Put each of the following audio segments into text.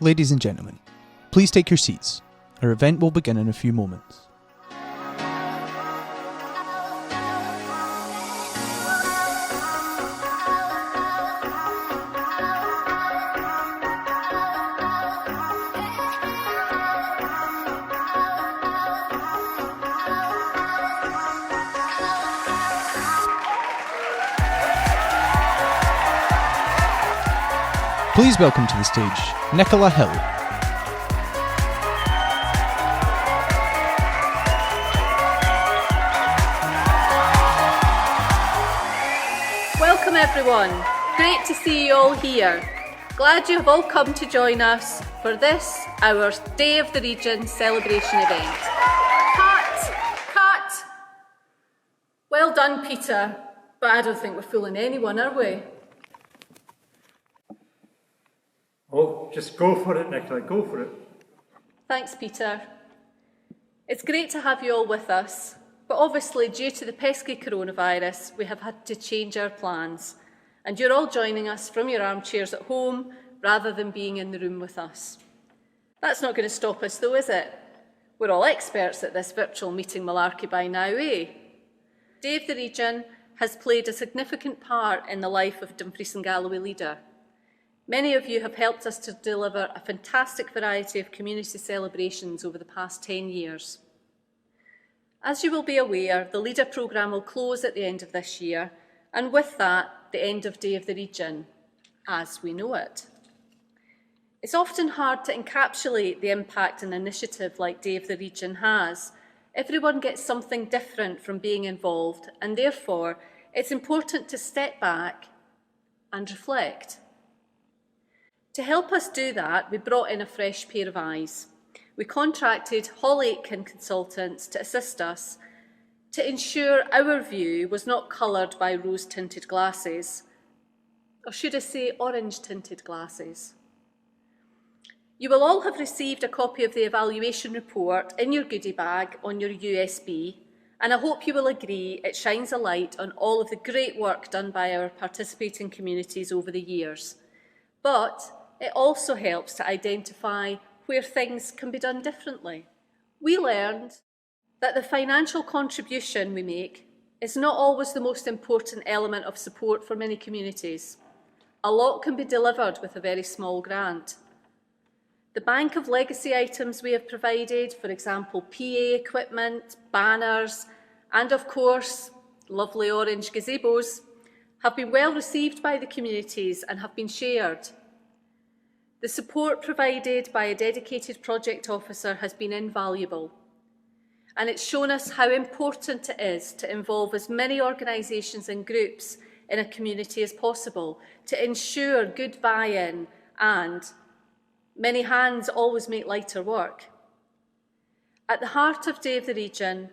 Ladies and gentlemen, please take your seats. Our event will begin in a few moments. Please welcome to the stage, Nicola Hill. Welcome everyone. Great to see you all here. Glad you have all come to join us for this, our Day of the Region celebration event. Cut! Well done, Peter, but I don't think we're fooling anyone, are we? Oh, just go for it, Nicola, go for it. Thanks, Peter. It's great to have you all with us, but obviously due to the pesky coronavirus, we have had to change our plans, and you're all joining us from your armchairs at home rather than being in the room with us. That's not going to stop us though, is it? We're all experts at this virtual meeting malarkey by now, eh? Day of the Region has played a significant part in the life of Dumfries and Galloway Leader. Many of you have helped us to deliver a fantastic variety of community celebrations over the past 10 years. As you will be aware, the Leader programme will close at the end of this year, and with that, the end of Day of the Region, as we know it. It's often hard to encapsulate the impact an initiative like Day of the Region has. Everyone gets something different from being involved, and therefore, it's important to step back and reflect. To help us do that, we brought in a fresh pair of eyes. We contracted Hall Aitken consultants to assist us to ensure our view was not coloured by rose-tinted glasses, or should I say orange-tinted glasses. You will all have received a copy of the evaluation report in your goodie bag on your USB, and I hope you will agree it shines a light on all of the great work done by our participating communities over the years. But it also helps to identify where things can be done differently. We learned that the financial contribution we make is not always the most important element of support for many communities. A lot can be delivered with a very small grant. The bank of legacy items we have provided, for example, PA equipment, banners, and of course, lovely orange gazebos, have been well received by the communities and have been shared. The support provided by a dedicated project officer has been invaluable, and it's shown us how important it is to involve as many organisations and groups in a community as possible to ensure good buy-in, and many hands always make lighter work. At the heart of Day of the Region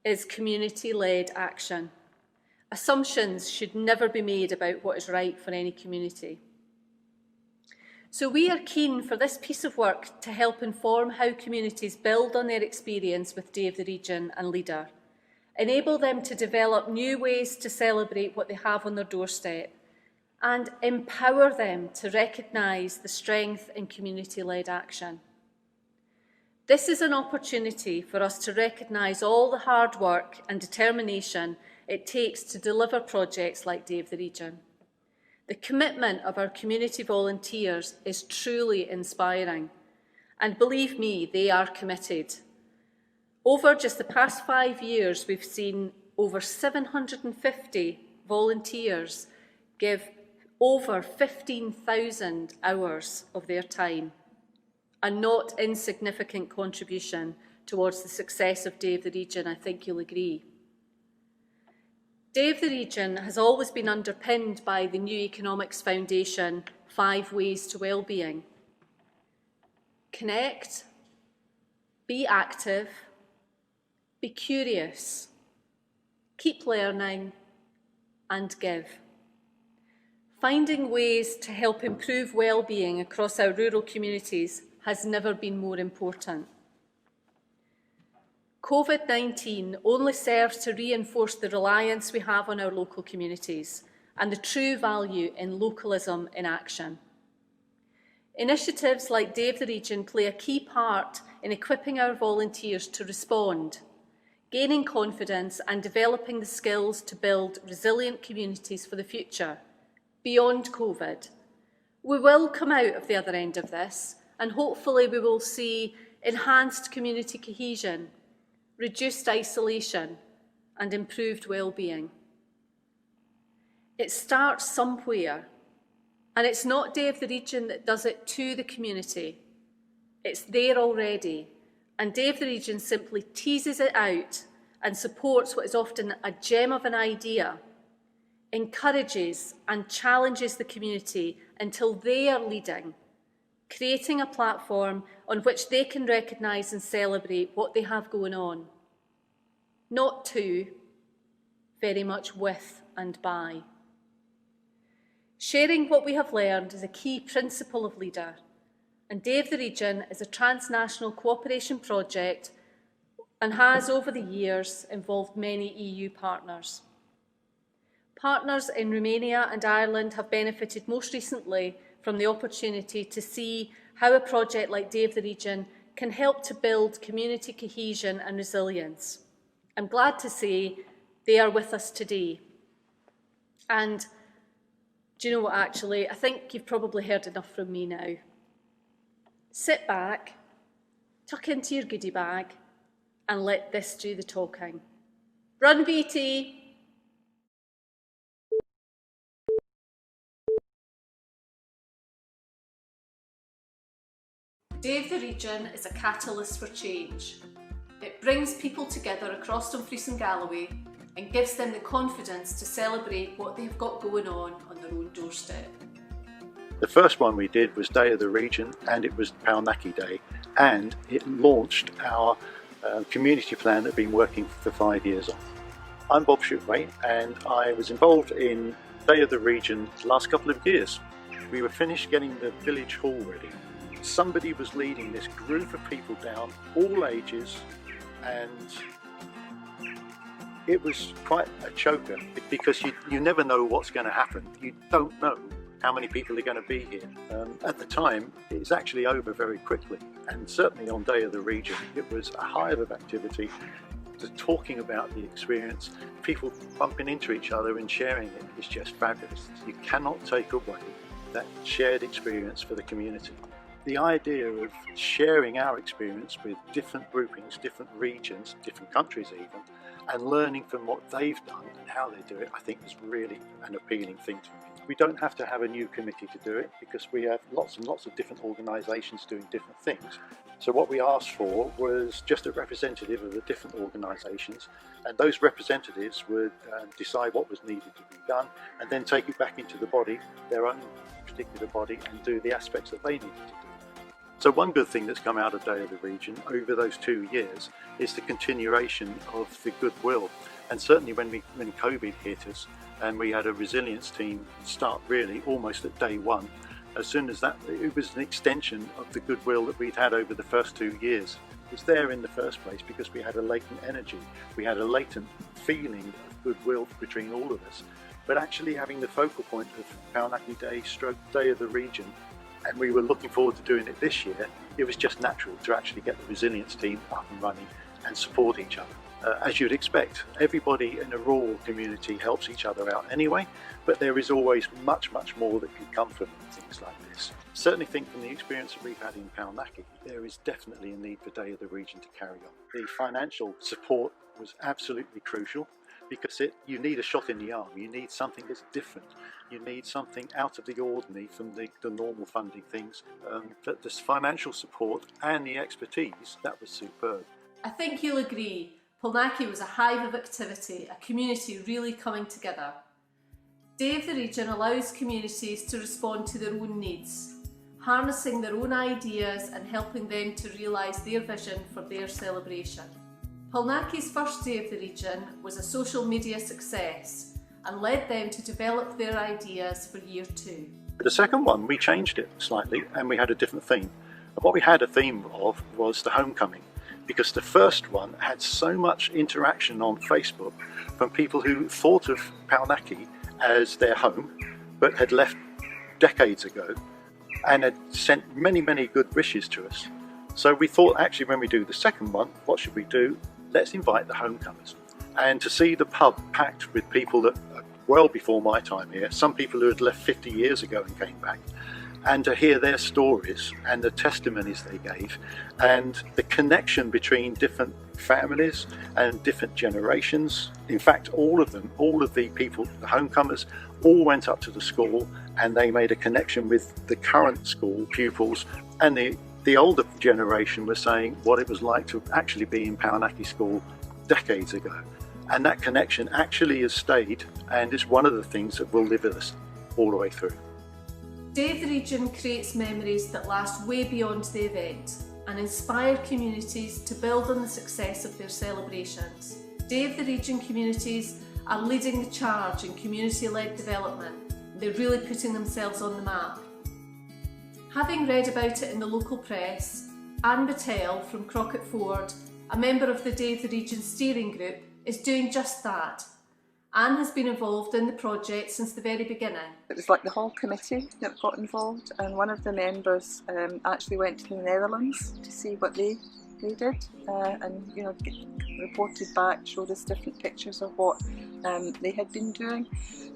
is community-led action. Assumptions should never be made about what is right for any community. So we are keen for this piece of work to help inform how communities build on their experience with Day of the Region and Leader, enable them to develop new ways to celebrate what they have on their doorstep, and empower them to recognise the strength in community-led action. This is an opportunity for us to recognise all the hard work and determination it takes to deliver projects like Day of the Region. The commitment of our community volunteers is truly inspiring, and believe me, they are committed. Over just the past 5 years, we've seen over 750 volunteers give over 15,000 hours of their time, a not insignificant contribution towards the success of Day of the Region, I think you'll agree. Day of the Region has always been underpinned by the New Economics Foundation 5 Ways to Wellbeing. Connect, be active, be curious, keep learning, and give. Finding ways to help improve wellbeing across our rural communities has never been more important. COVID-19 only serves to reinforce the reliance we have on our local communities and the true value in localism in action. Initiatives like Day of the Region play a key part in equipping our volunteers to respond, gaining confidence and developing the skills to build resilient communities for the future, beyond COVID. We will come out of the other end of this, and hopefully we will see enhanced community cohesion, reduced isolation, and improved well-being. It starts somewhere, and it's not Day of the Region that does it to the community. It's there already, and Day of the Region simply teases it out and supports what is often a gem of an idea, encourages and challenges the community until they are leading, creating a platform on which they can recognise and celebrate what they have going on. Not to, very much with and by. Sharing what we have learned is a key principle of Leader, and Day of the Region is a transnational cooperation project and has, over the years, involved many EU partners. Partners in Romania and Ireland have benefited most recently from the opportunity to see how a project like Day of the Region can help to build community cohesion and resilience. I'm glad to say they are with us today. And do you know what, actually? I think you've probably heard enough from me now. Sit back, tuck into your goodie bag, and let this do the talking. Run, BT! Day of the Region is a catalyst for change. It brings people together across Dumfries and Galloway and gives them the confidence to celebrate what they've got going on their own doorstep. The first one we did was Day of the Region, and it was Paunaki Day, and it launched our community plan that had been working for 5 years on. I'm Bob Shootway, and I was involved in Day of the Region the last couple of years. We were finished getting the village hall ready. Somebody was leading this group of people down, all ages, and it was quite a choker because you never know what's going to happen. You don't know how many people are going to be here. At the time, it's actually over very quickly, and certainly on Day of the Region, it was a hive of activity, talking about the experience, people bumping into each other and sharing it is just fabulous. You cannot take away that shared experience for the community. The idea of sharing our experience with different groupings, different regions, different countries even, and learning from what they've done and how they do it, I think is really an appealing thing to me. We don't have to have a new committee to do it because we have lots and lots of different organisations doing different things. So what we asked for was just a representative of the different organisations, and those representatives would decide what was needed to be done and then take it back into the body, their own particular body, and do the aspects that they needed to do. So one good thing that's come out of Day of the Region over those 2 years is the continuation of the goodwill. And certainly when COVID hit us and we had a resilience team start really almost at day one, as soon as that, it was an extension of the goodwill that we'd had over the first 2 years. It was there in the first place because we had a latent energy, we had a latent feeling of goodwill between all of us. But actually having the focal point of Paunaki Day / Day of the Region, and we were looking forward to doing it this year, it was just natural to actually get the resilience team up and running and support each other. As you'd expect, everybody in a rural community helps each other out anyway, but there is always much, much more that can come from things like this. Certainly think from the experience that we've had in Paunaki, there is definitely a need for Day of the Region to carry on. The financial support was absolutely crucial because you need a shot in the arm, you need something that's different, you need something out of the ordinary from the normal funding things. But this financial support and the expertise, that was superb. I think you'll agree, Paunaki was a hive of activity, a community really coming together. Day of the Region allows communities to respond to their own needs, harnessing their own ideas and helping them to realise their vision for their celebration. Paulnaki's first Day of the Region was a social media success and led them to develop their ideas for year 2. The second one, we changed it slightly and we had a different theme. And what we had a theme of was the homecoming, because the first one had so much interaction on Facebook from people who thought of Paunaki as their home, but had left decades ago. and had sent many, many good wishes to us. So we thought, actually, when we do the second one, what should we do? Let's invite the homecomers. And to see the pub packed with people that are well before my time here, some people who had left 50 years ago and came back, and to hear their stories and the testimonies they gave, and the connection between different families and different generations. In fact, all of them, all of the people, the homecomers, all went up to the school and they made a connection with the current school pupils, and the older generation was saying what it was like to actually be in Pauanaki School decades ago. And that connection actually has stayed, and is one of the things that will live with us all the way through. Day of the Region creates memories that last way beyond the event and inspire communities to build on the success of their celebrations. Day of the Region communities are leading the charge in community-led development. They're really putting themselves on the map. Having read about it in the local press, Anne Battelle from Crockett Ford, a member of the Day of the Region steering group, is doing just that. Anne has been involved in the project since the very beginning. It was like the whole committee that got involved, and one of the members actually went to the Netherlands to see what they did, and reported back, showed us different pictures of what they had been doing.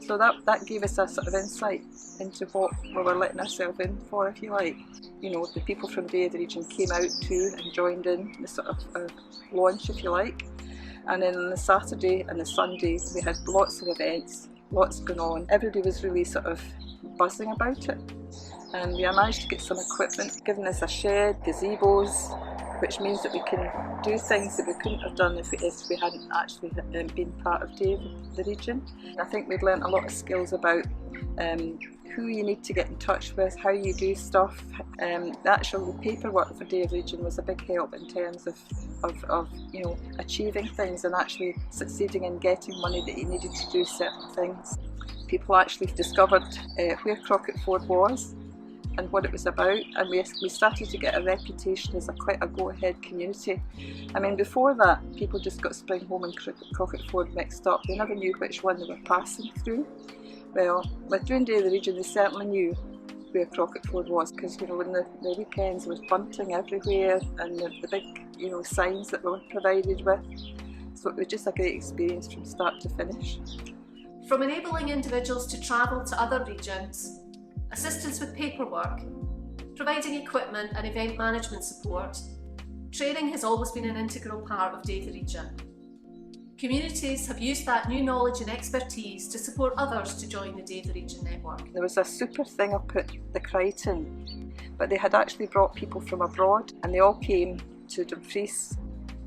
So that gave us a sort of insight into what we were letting ourselves in for, if you like. You know, the people from Day of the Region came out too and joined in the sort of launch, if you like. And then on the Saturday and the Sunday we had lots of events, lots going on. Everybody was really sort of buzzing about it. And we managed to get some equipment, giving us a shed, gazebos, which means that we can do things that we couldn't have done if we hadn't actually been part of Day of the Region. I think we've learnt a lot of skills about who you need to get in touch with, how you do stuff. The actual paperwork for Day of the Region was a big help in terms of achieving things and actually succeeding in getting money that you needed to do certain things. People actually discovered where Crockett Ford was and what it was about, and we started to get a reputation as quite a go-ahead community. I mean, before that, people just got Springholm and Crockett Ford mixed up. They never knew which one they were passing through. Well, with doing Day of the Region, they certainly knew where Crockett Ford was, because in the weekends there was bunting everywhere and the big signs that we were provided with. So it was just a great experience from start to finish. From enabling individuals to travel to other regions, assistance with paperwork, providing equipment and event management support, training has always been an integral part of Day of the Region. Communities have used that new knowledge and expertise to support others to join the Day of the Region network. There was a super thing up at the Crichton, but they had actually brought people from abroad and they all came to Dumfries,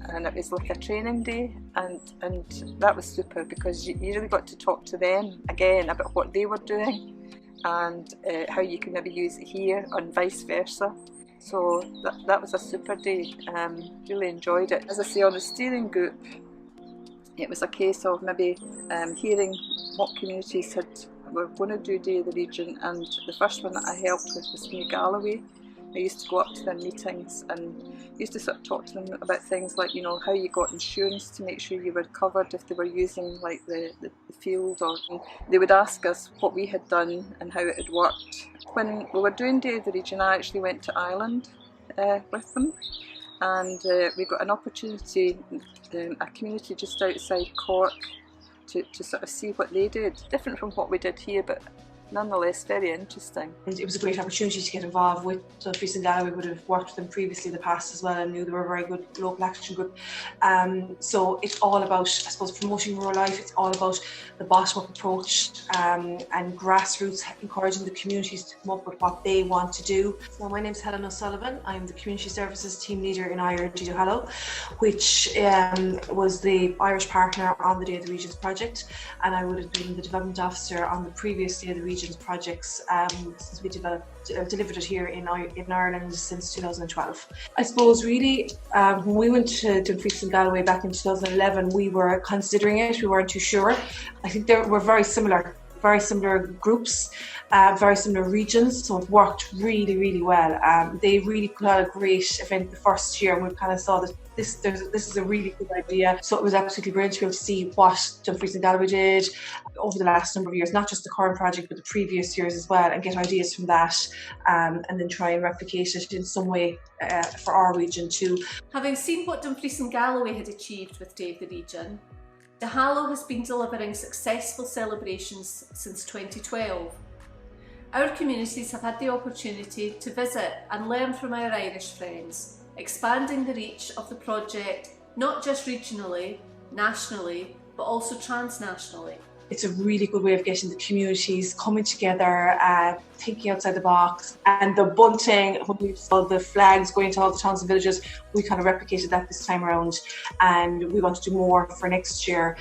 and it was like a training day, and that was super because you really got to talk to them again about what they were doing and how you can maybe use it here and vice versa. So that was a super day. Really enjoyed it. As I say, on the steering group, it was a case of maybe hearing what communities were going to do Day of the Region, and the first one that I helped with was New Galloway. I used to go up to their meetings and used to sort of talk to them about things like, how you got insurance to make sure you were covered if they were using like the field, or they would ask us what we had done and how it had worked. When we were doing Day of the Region, I actually went to Ireland with them, and we got an opportunity, a community just outside Cork, to sort of see what they did. Different from what we did here, but nonetheless very interesting. It was a great opportunity to get involved with Dumfries and Galloway. We would have worked with them previously in the past as well and knew they were a very good local action group. So it's all about, I suppose, promoting rural life. It's all about the bottom-up approach and grassroots, encouraging the communities to come up with what they want to do. So my name is Helen O'Sullivan. I'm the Community Services Team Leader in Irish Hallow, which was the Irish partner on the Day of the Regions project, and I would have been the Development Officer on the previous Day of the Regions projects since we delivered it here in Ireland since 2012. I suppose really when we went to Dumfries and Galloway back in 2011, we were considering it, we weren't too sure. I think they were very similar very similar groups, very similar regions, so it worked really, really well. They really put out a great event the first year, and we kind of saw that this is a really good idea. So it was absolutely brilliant to be able to see what Dumfries and Galloway did over the last number of years, not just the current project, but the previous years as well, and get ideas from that, and then try and replicate it in some way for our region too. Having seen what Dumfries and Galloway had achieved with Day of the Region, De Hallow has been delivering successful celebrations since 2012. Our communities have had the opportunity to visit and learn from our Irish friends, expanding the reach of the project not just regionally, nationally, but also transnationally. It's a really good way of getting the communities coming together, thinking outside the box. And the bunting, when we saw the flags going to all the towns and villages, we kind of replicated that this time around, and we want to do more for next year.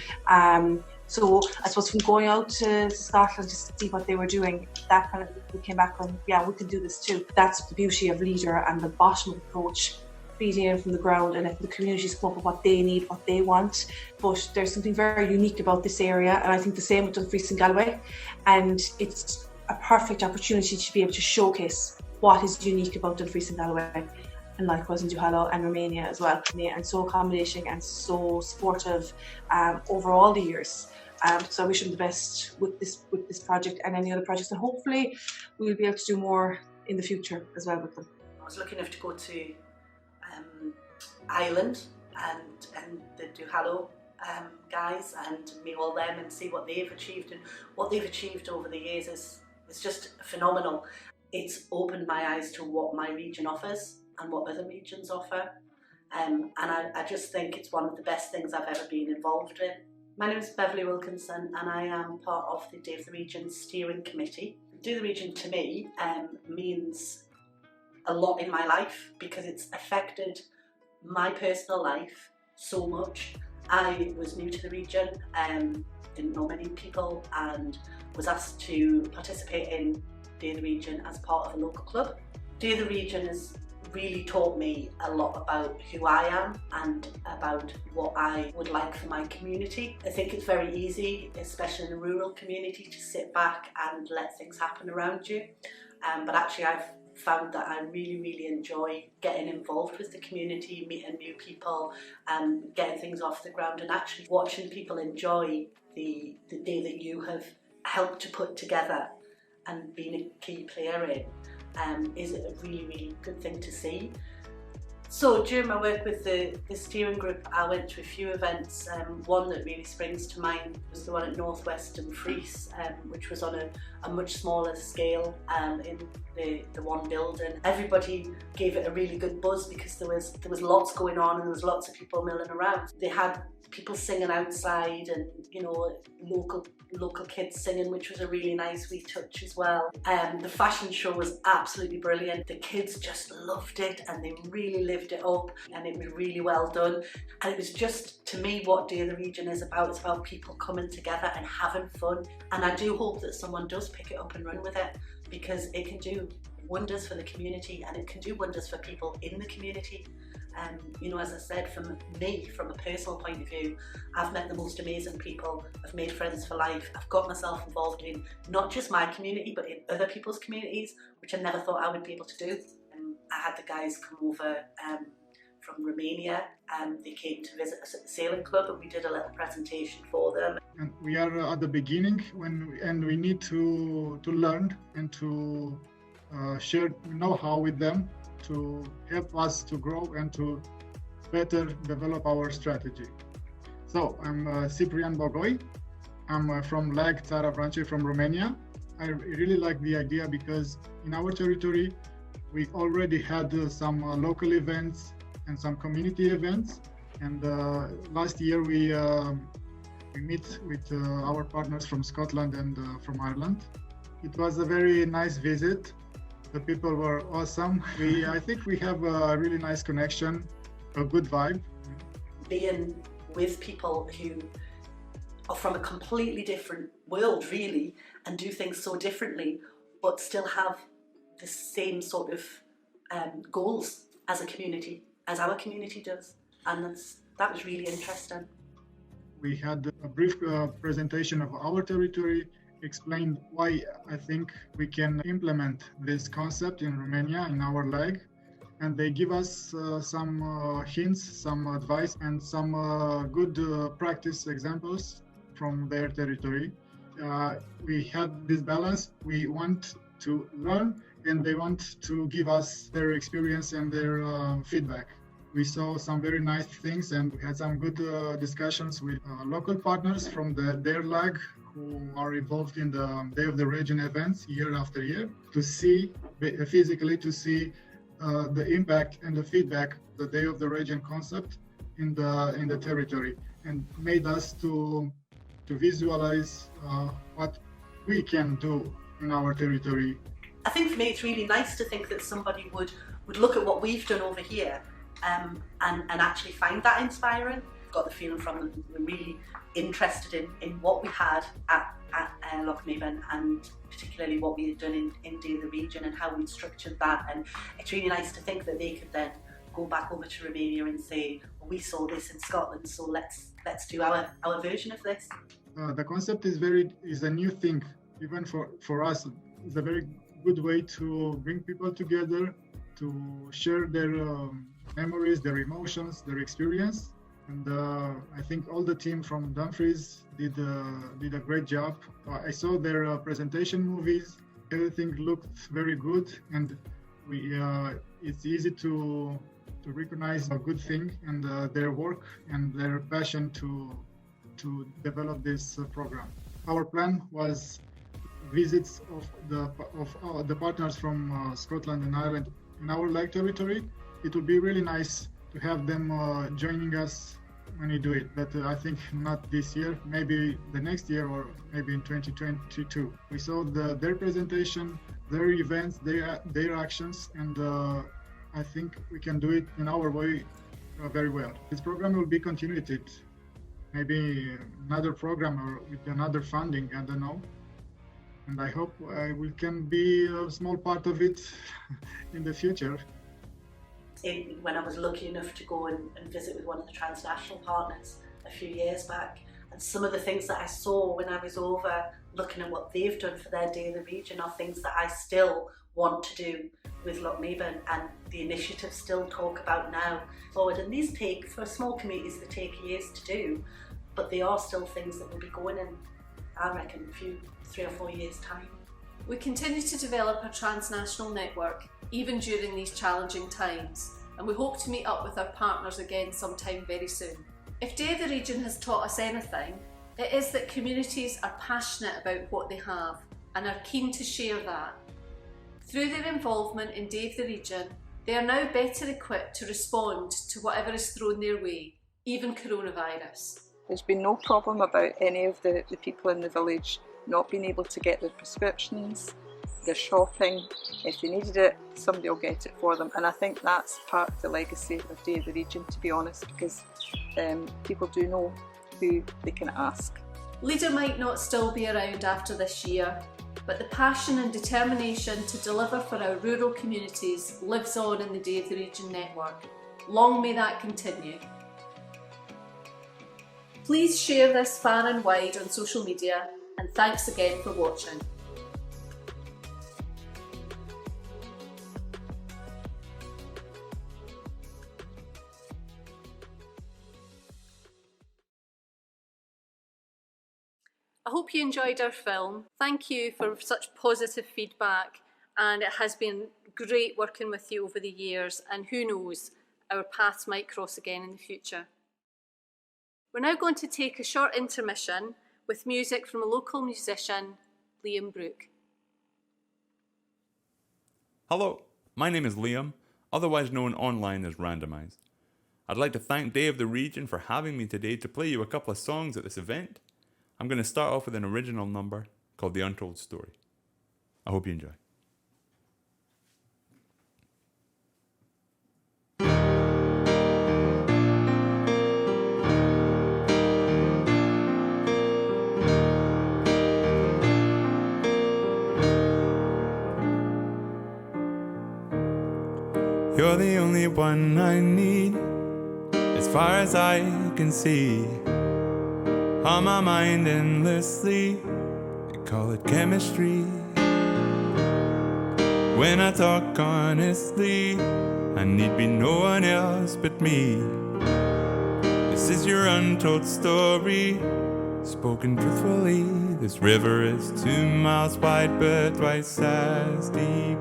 So I suppose from going out to Scotland just to see what they were doing, that kind of, we came back on, yeah, we can do this too. That's the beauty of Leader and the bottom approach, feeding in from the ground and let the communities come up with what they need, what they want. But there's something very unique about this area, and I think the same with Dumfries and Galloway. And it's a perfect opportunity to be able to showcase what is unique about Dumfries and Galloway, and likewise in Duhallow and Romania as well. And so accommodating and so supportive over all the years. So I wish them the best with this project and any other projects, and hopefully we'll be able to do more in the future as well with them. I was lucky enough to go to Ireland and the Duhallow guys and meet all them and see what they've achieved, and what they've achieved over the years is just phenomenal. It's opened my eyes to what my region offers and what other regions offer, and I just think it's one of the best things I've ever been involved in. My name is Beverly Wilkinson, and I am part of the Day of the Region Steering Committee. Day of the Region to me means a lot in my life because it's affected my personal life so much. I was new to the region, didn't know many people, and was asked to participate in Day of the Region as part of a local club. Day of the Region has really taught me a lot about who I am and about what I would like for my community. I think it's very easy, especially in a rural community, to sit back and let things happen around you. But actually I've found that I really enjoy getting involved with the community, meeting new people, getting things off the ground, and actually watching people enjoy the day that you have helped to put together and being a key player in is a really good thing to see. So during my work with the steering group, I went to a few events. One that really springs to mind was the one at Northwest Dumfries, which was on a much smaller scale in the one building. Everybody gave it a really good buzz because there was lots going on and there was lots of people milling around. They had people singing outside, and local kids singing, which was a really nice wee touch as well. The fashion show was absolutely brilliant. The kids just loved it and they really lived it up, and it was really well done. And it was just, to me, what Day of the Region is about. It's about people coming together and having fun, and I do hope that someone does pick it up and run with it, because it can do wonders for the community and it can do wonders for people in the community. As I said, from a personal point of view, I've met the most amazing people, I've made friends for life, I've got myself involved in not just my community but in other people's communities, which I never thought I would be able to do. I had the guys come over from Romania, and they came to visit us at the sailing club, and we did a little presentation for them. And we are at the beginning and we need to learn and to share know-how with them to help us to grow and to better develop our strategy. So I'm Ciprian Bogoi. I'm from Lag Țara Branche from Romania. I really like the idea because in our territory we already had some local events and some community events, and last year we meet with our partners from Scotland and from Ireland. It was a very nice visit. The people were awesome. I think we have a really nice connection, a good vibe. Being with people who are from a completely different world, really, and do things so differently, but still have the same sort of goals as a community, as our community does. And that was really interesting. We had a brief presentation of our territory explained why I think we can implement this concept in Romania, in our leg. And they give us some hints, some advice, and some good practice examples from their territory. We had this balance. We want to learn, and they want to give us their experience and their feedback. We saw some very nice things, and we had some good discussions with local partners from their lag who are involved in the Day of the Region events year after year, to see physically the impact and the feedback, the Day of the Region concept in the territory, and made us to visualize what we can do in our territory. I think for me it's really nice to think that somebody would look at what we've done over here and actually find that inspiring. Got the feeling from them we're really interested in what we had at Lochmaben, and particularly what we had done in Day of the Region and how we'd structured that. And it's really nice to think that they could then go back over to Romania and say, well, we saw this in Scotland, so let's do our version of this. The concept is a new thing, even for us. It's a very good way to bring people together, to share their memories, their emotions, their experience. And I think all the team from Dumfries did a great job. I saw their presentation movies. Everything looked very good, and it's easy to recognize a good thing and their work and their passion to develop this program. Our plan was visits of the partners from Scotland and Ireland in our leg territory. It would be really nice to have them joining us when we do it, but I think not this year, maybe the next year, or maybe in 2022. We saw their presentation, their events, their actions, and I think we can do it in our way very well. This program will be continued, maybe another program or with another funding, I don't know. And I hope we can be a small part of it in the future. When I was lucky enough to go and visit with one of the transnational partners a few years back, and some of the things that I saw when I was over looking at what they've done for their Day of the Region are things that I still want to do with Lochmaben, and the initiatives still talk about now forward. And these take, for small communities, they take years to do, but they are still things that will be going in, I reckon, a few 3 or 4 years' time. We continue to develop a transnational network, even during these challenging times, and we hope to meet up with our partners again sometime very soon. If Day of the Region has taught us anything, it is that communities are passionate about what they have and are keen to share that. Through their involvement in Day of the Region, they are now better equipped to respond to whatever is thrown their way, even coronavirus. There's been no problem about any of the people in the village not being able to get their prescriptions, their shopping. If they needed it, somebody will get it for them. And I think that's part of the legacy of Day of the Region, to be honest, because people do know who they can ask. Leader might not still be around after this year, but the passion and determination to deliver for our rural communities lives on in the Day of the Region network. Long may that continue. Please share this far and wide on social media, and thanks again for watching. I hope you enjoyed our film. Thank you for such positive feedback, and it has been great working with you over the years, and who knows, our paths might cross again in the future. We're now going to take a short intermission with music from a local musician, Liam Brooke. Hello, my name is Liam, otherwise known online as Randomized. I'd like to thank Day of the Region for having me today to play you a couple of songs at this event. I'm going to start off with an original number called The Untold Story. I hope you enjoy. You're the only one I need, as far as I can see. On my mind endlessly, it call it chemistry. When I talk honestly, I need be no one else but me. This is your untold story, spoken truthfully. This river is 2 miles wide but twice as deep.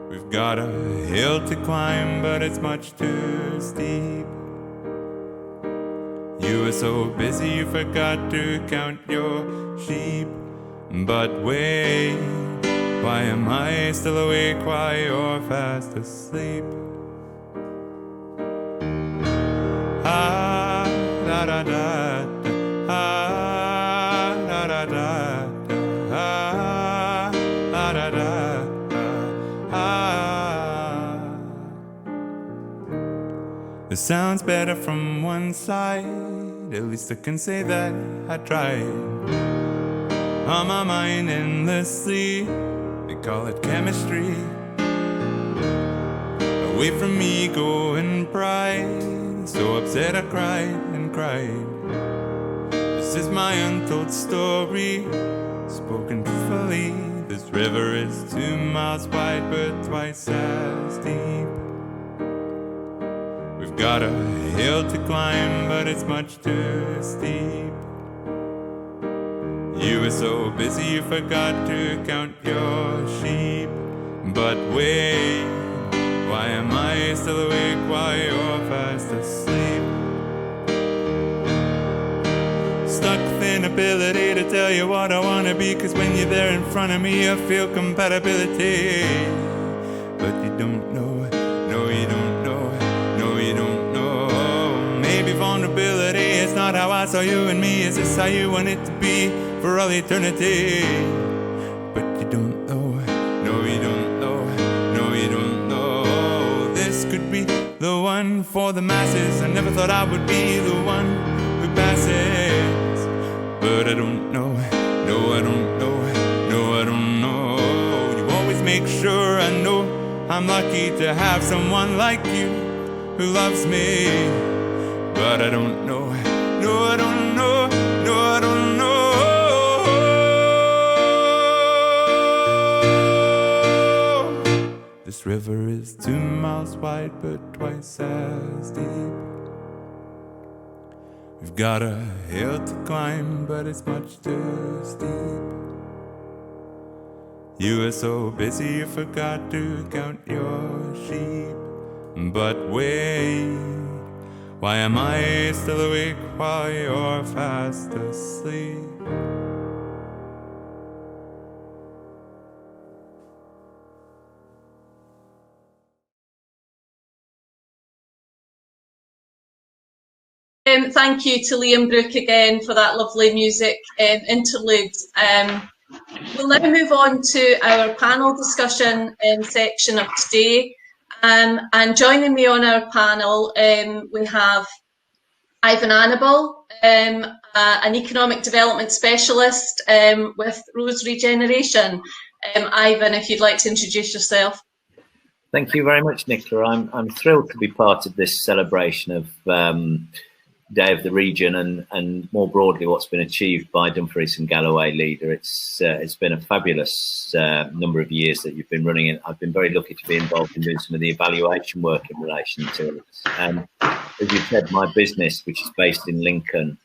We've got a hill to climb, but it's much too steep. You were so busy you forgot to count your sheep. But wait, why am I still awake while you're fast asleep? Ah, da da da, ah, da da da, ah, da da ah. It sounds better from one side, at least I can say that I tried. On my mind endlessly, they call it chemistry. Away from ego and pride, so upset I cried and cried. This is my untold story, spoken truthfully. This river is 2 miles wide but twice as deep. We've got a hill to climb, but it's much too steep. You were so busy you forgot to count your sheep. But wait, why am I still awake while you're fast asleep? Stuck with inability to tell you what I wanna be, 'cause when you're there in front of me I feel compatibility. But you don't know, no you don't know, no you don't know. Maybe vulnerability is not how I saw you and me. Is this how you want it to be for all eternity? But you don't know, no you don't know, no you don't know. This could be the one for the masses. I never thought I would be the one who passes. But I don't know, no I don't know, no I don't know. You always make sure I know I'm lucky to have someone like you who loves me. But I don't know, no I don't know, no I don't know. This river is 2 miles wide but twice as deep. We've got a hill to climb, but it's much too steep. You were so busy you forgot to count your sheep. But wait, why am I still awake while you're fast asleep? Thank you to Liam Brooke again for that lovely music interlude. We'll now move on to our panel discussion section of today. And joining me on our panel, we have Ivan Annabel, an economic development specialist with Rose Regeneration. Ivan, if you'd like to introduce yourself. Thank you very much, Nicola. I'm thrilled to be part of this celebration of Day of the Region and more broadly what's been achieved by Dumfries and Galloway Leader. It's been a fabulous number of years that you've been running it. I've been very lucky to be involved in doing some of the evaluation work in relation to it. As you said, my business, which is based in Lincoln,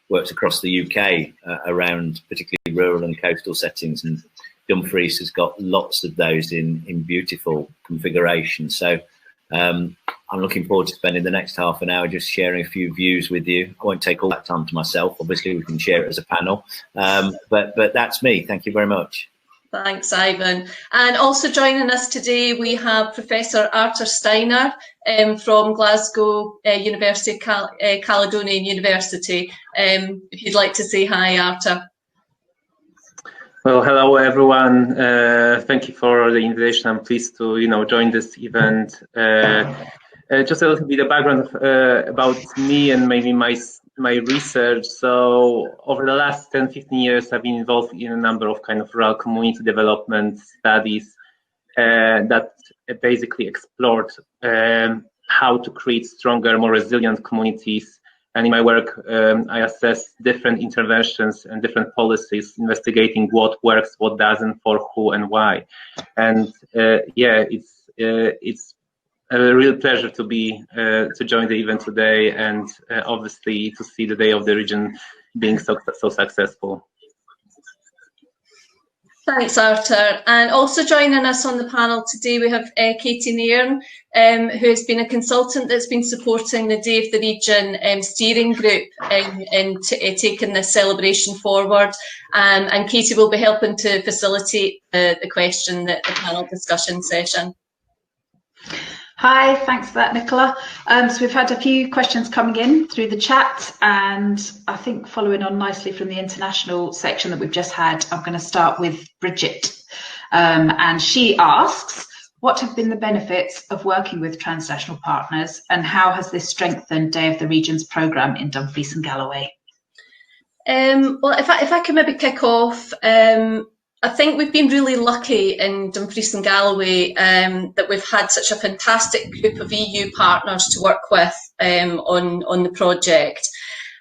works across the UK around particularly rural and coastal settings, and Dumfries has got lots of those in beautiful configuration. So I'm looking forward to spending the next half an hour just sharing a few views with you. I won't take all that time to myself. Obviously, we can share it as a panel. But that's me. Thank you very much. Thanks, Ivan. And also joining us today, we have Professor Arthur Steiner from Glasgow University, Caledonian University. If you'd like to say hi, Arthur. Well, hello everyone. Thank you for the invitation. I'm pleased to join this event. Just a little bit of background about me and maybe my research. So over the last 10-15 years, I've been involved in a number of kind of rural community development studies that basically explored how to create stronger, more resilient communities And in my work, I assess different interventions and different policies, investigating what works, what doesn't, for who and why. And yeah, it's a real pleasure to be to join the event today, and obviously to see the Day of the Region being so successful. Thanks, Arthur. And also joining us on the panel today, we have Katie Nairn, who has been a consultant that's been supporting the Day of the Region steering group in taking this celebration forward. And Katie will be helping to facilitate the the panel discussion session. Hi, thanks for that, Nicola. So we've had a few questions coming in through the chat, and I think following on nicely from the international section that we've just had, I'm going to start with Bridget. And she asks, what have been the benefits of working with transnational partners, and how has this strengthened Day of the Region's programme in Dumfries and Galloway? Well, if I could maybe kick off, I think we've been really lucky in Dumfries and Galloway that we've had such a fantastic group of EU partners to work with on the project.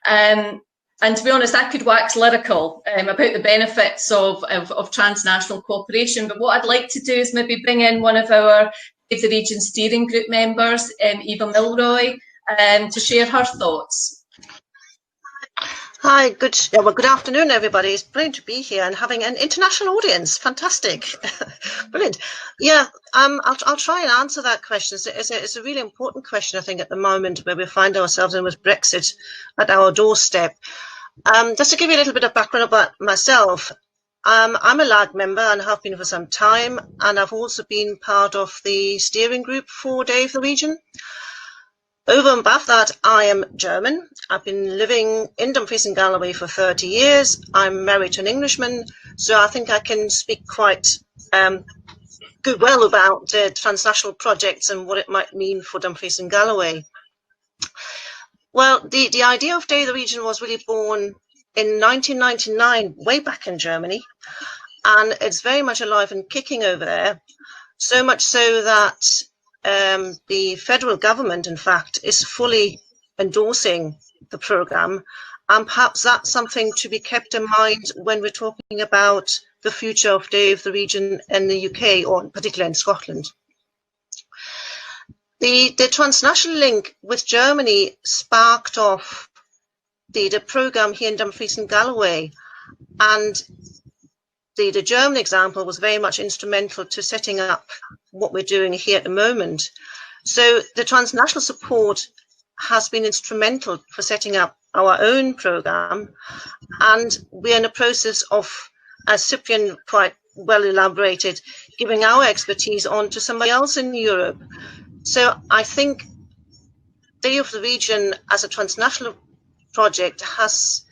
And to be honest, I could wax lyrical about the benefits of transnational cooperation, but what I'd like to do is maybe bring in one of our Day of the Region steering group members, Eva Milroy, to share her thoughts. Hi, good afternoon, everybody. It's brilliant to be here and having an international audience. Fantastic. Brilliant. Yeah, I'll try and answer that question. It's a really important question, I think, at the moment where we find ourselves in with Brexit at our doorstep. Just to give you a little bit of background about myself, I'm a LAG member and have been for some time, and I've also been part of the steering group for Day of the Region. Over and above that, I am German. I've been living in Dumfries and Galloway for 30 years. I'm married to an Englishman, so I think I can speak quite well about transnational projects and what it might mean for Dumfries and Galloway. Well, the idea of Day of the Region was really born in 1999, way back in Germany, and it's very much alive and kicking over there, so much so that the federal government, in fact, is fully endorsing the programme, and perhaps that's something to be kept in mind when we're talking about the future of Day of the Region in the UK, or particularly in Scotland. The transnational link with Germany sparked off the programme here in Dumfries and Galloway, and the German example was very much instrumental to setting up what we're doing here at the moment. So the transnational support has been instrumental for setting up our own programme, and we're in a process of, as Cyprian quite well elaborated, giving our expertise on to somebody else in Europe. So I think Day of the Region as a transnational project has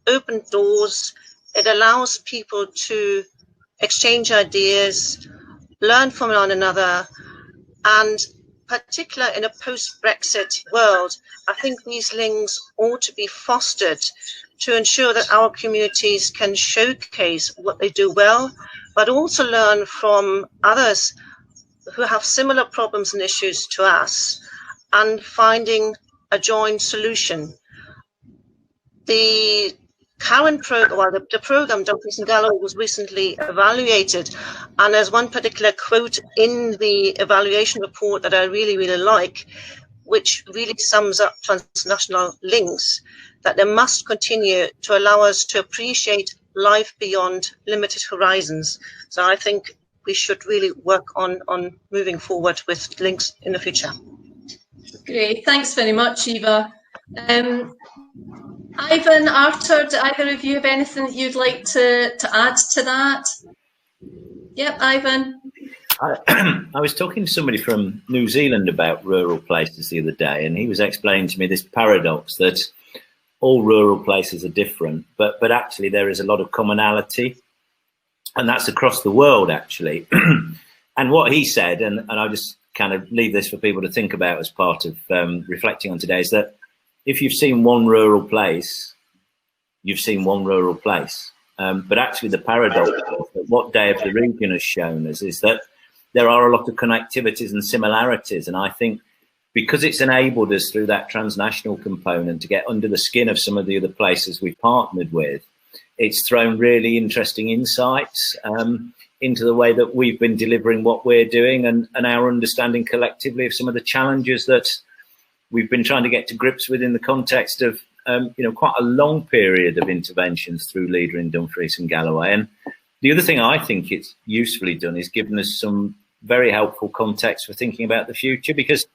opened doors. It allows people to exchange ideas, learn from one another, and particularly in a post-Brexit world, I think these links ought to be fostered to ensure that our communities can showcase what they do well, but also learn from others who have similar problems and issues to us, and finding a joint solution. The current program, well, the programme Dumfries and Galloway was recently evaluated, and there's one particular quote in the evaluation report that I really, really like, which really sums up transnational links, that they must continue to allow us to appreciate life beyond limited horizons. So I think we should really work on moving forward with links in the future. Great, thanks very much, Eva. Ivan, Arthur, do either of you have anything that you'd like to add to that? Yep, Ivan. I was talking to somebody from New Zealand about rural places the other day, and he was explaining to me this paradox that all rural places are different, but actually there is a lot of commonality, and that's across the world, actually. And what he said, and I'll just kind of leave this for people to think about as part of reflecting on today, is that if you've seen one rural place, you've seen one rural place. But actually the paradox that what Day of the Region has shown us is that there are a lot of connectivities and similarities. And I think because it's enabled us through that transnational component to get under the skin of some of the other places we've partnered with, it's thrown really interesting insights into the way that we've been delivering what we're doing, and our understanding collectively of some of the challenges that we've been trying to get to grips with in the context of quite a long period of interventions through Leader in Dumfries and Galloway. And the other thing I think it's usefully done is given us some very helpful context for thinking about the future, because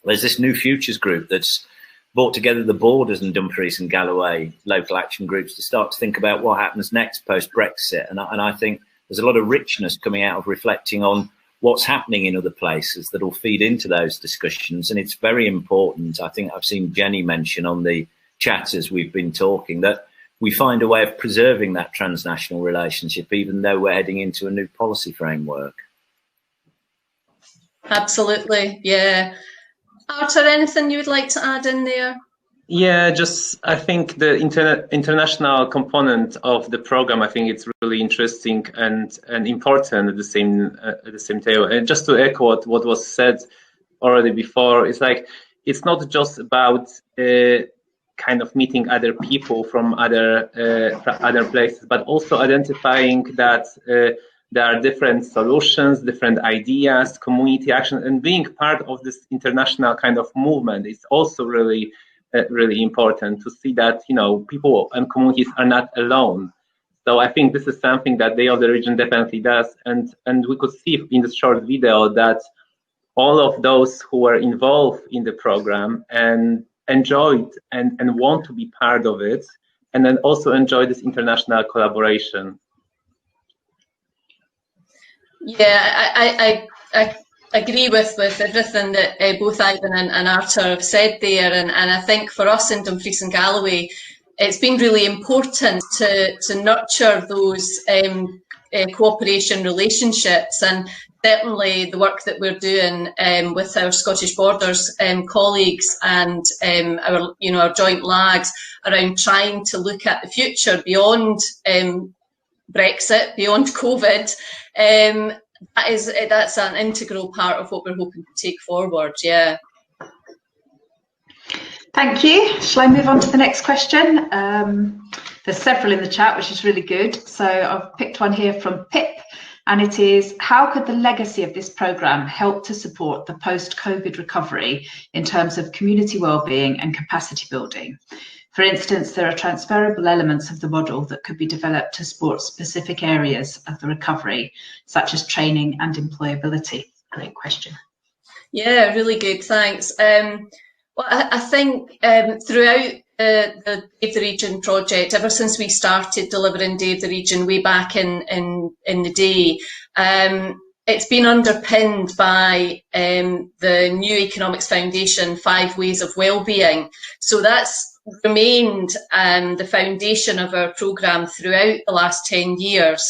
there's this new futures group that's brought together the Borders and Dumfries and Galloway local action groups to start to think about what happens next post-Brexit. And I think there's a lot of richness coming out of reflecting on what's happening in other places that will feed into those discussions. And it's very important. I think I've seen Jenny mention on the chat as we've been talking that we find a way of preserving that transnational relationship, even though we're heading into a new policy framework. Absolutely, yeah. Arthur, anything you would like to add in there? Yeah, just I think the international component of the program, I think it's really interesting and important at the same time. And just to echo what was said already before, it's like it's not just about kind of meeting other people from other places, but also identifying that there are different solutions, different ideas, community action, and being part of this international kind of movement is also really important to see that, people and communities are not alone. So I think this is something that Day of the Region definitely does. And we could see in the short video that all of those who were involved in the program and enjoyed and want to be part of it, and then also enjoy this international collaboration. Yeah, I agree with everything that both Ivan and Arthur have said there, and I think for us in Dumfries and Galloway, it's been really important to nurture those cooperation relationships, and certainly the work that we're doing with our Scottish Borders colleagues and our joint lags around trying to look at the future beyond Brexit, beyond COVID. That's an integral part of what we're hoping to take forward. Yeah. Thank you. Shall I move on to the next question? There's several in the chat, which is really good. So I've picked one here from Pip, and it is: how could the legacy of this programme help to support the post-COVID recovery in terms of community wellbeing and capacity building? For instance, there are transferable elements of the model that could be developed to support specific areas of the recovery, such as training and employability. Great question. Yeah, really good, thanks. Well, I think throughout the Day of the Region project, ever since we started delivering Day of the Region way back in the day, it's been underpinned by the New Economics Foundation 5 Ways of Wellbeing. So that's remained the foundation of our programme throughout the last 10 years.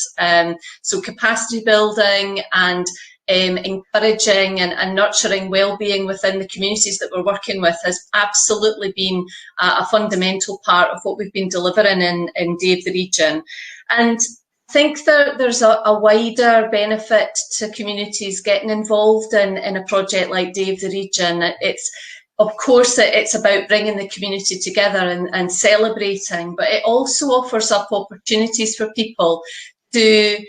So capacity building and encouraging and nurturing wellbeing within the communities that we're working with has absolutely been a fundamental part of what we've been delivering in Day of the Region. And I think there's a wider benefit to communities getting involved in a project like Day of the Region. Of course, it's about bringing the community together and celebrating, but it also offers up opportunities for people to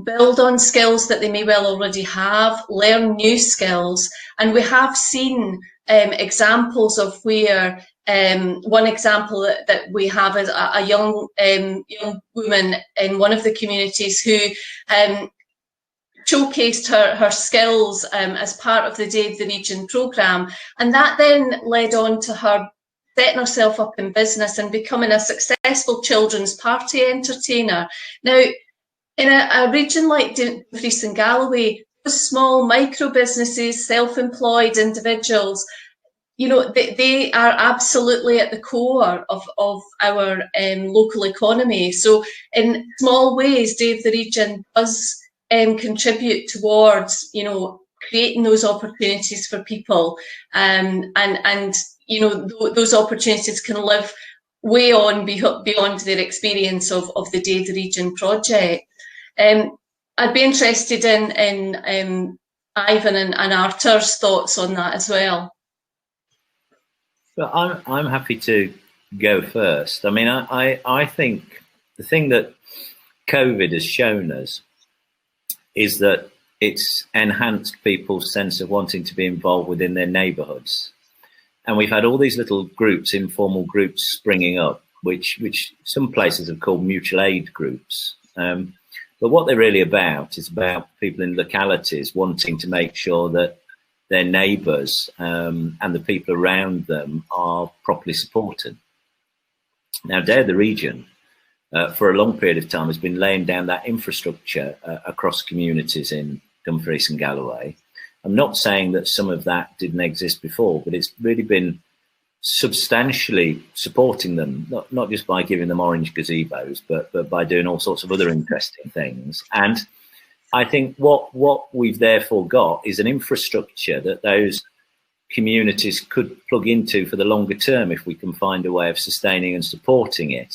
build on skills that they may well already have, learn new skills. And we have seen examples of where, one example that we have is a young woman in one of the communities who showcased her skills as part of the Day of the Region programme, and that then led on to her setting herself up in business and becoming a successful children's party entertainer. Now, in a region like Dumfries and Galloway, those small micro businesses, self-employed individuals, they are absolutely at the core of our local economy. So in small ways, Day of the Region does contribute towards, creating those opportunities for people, and those opportunities can live way on beyond their experience of the Day of the Region project. I'd be interested in Ivan and Arthur's thoughts on that as well. But I'm happy to go first. I mean, I think the thing that COVID has shown us is that it's enhanced people's sense of wanting to be involved within their neighbourhoods. And we've had all these little groups, informal groups springing up, which some places have called mutual aid groups. But what they're really about is about people in localities wanting to make sure that their neighbours and the people around them are properly supported. Now, Day of the Region, for a long period of time, has been laying down that infrastructure across communities in Dumfries and Galloway. I'm not saying that some of that didn't exist before, but it's really been substantially supporting them, not just by giving them orange gazebos, but by doing all sorts of other interesting things. And I think what we've therefore got is an infrastructure that those communities could plug into for the longer term if we can find a way of sustaining and supporting it.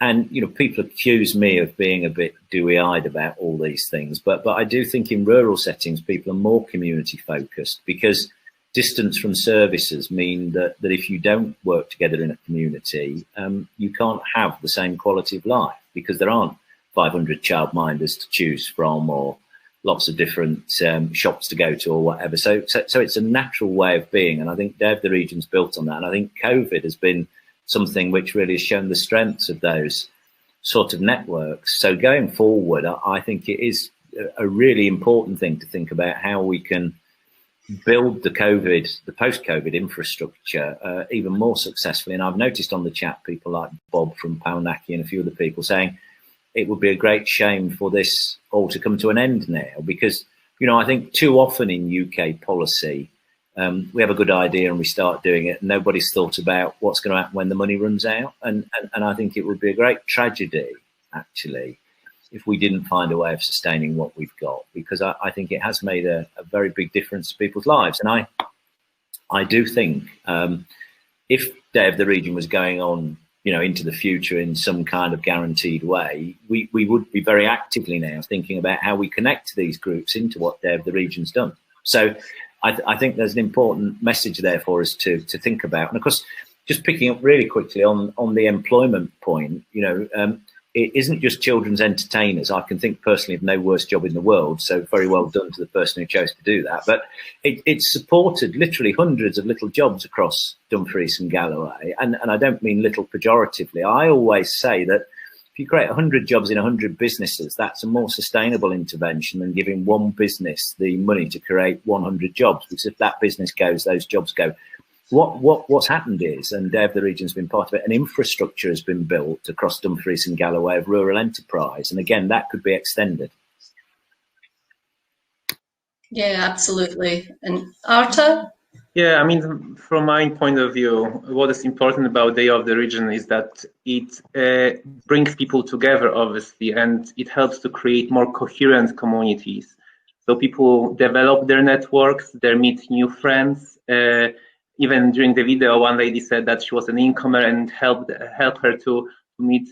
And, you know, people accuse me of being a bit dewy-eyed about all these things, but I do think in rural settings, people are more community focused because distance from services mean that if you don't work together in a community, you can't have the same quality of life because there aren't 500 childminders to choose from or lots of different shops to go to or whatever. So it's a natural way of being. And I think Day of the Region's built on that. And I think COVID has been something which really has shown the strengths of those sort of networks. So going forward, I think it is a really important thing to think about how we can build the post-COVID infrastructure even more successfully. And I've noticed on the chat people like Bob from Palnaki and a few other people saying it would be a great shame for this all to come to an end now because, you know, I think too often in UK policy, we have a good idea and we start doing it and nobody's thought about what's going to happen when the money runs out. And I think it would be a great tragedy, actually, if we didn't find a way of sustaining what we've got, because I think it has made a very big difference to people's lives. And I do think if Day of the Region was going on, you know, into the future in some kind of guaranteed way, we would be very actively now thinking about how we connect these groups into what Day of the Region's done. So I think there's an important message there for us to think about. And of course, just picking up really quickly on the employment point, you know, it isn't just children's entertainers. I can think personally of no worse job in the world. So very well done to the person who chose to do that. But it's supported literally hundreds of little jobs across Dumfries and Galloway. And I don't mean little pejoratively. I always say that if you create 100 jobs in 100 businesses, that's a more sustainable intervention than giving one business the money to create 100 jobs. Because if that business goes, those jobs go. What's happened is, and Day of the Region's been part of it, an infrastructure has been built across Dumfries and Galloway of rural enterprise. And again, that could be extended. Yeah, absolutely. And Arta? Yeah, I mean, from my point of view, what is important about Day of the Region is that it brings people together, obviously, and it helps to create more coherent communities. So people develop their networks, they meet new friends. Even during the video, one lady said that she was an incomer and helped her to meet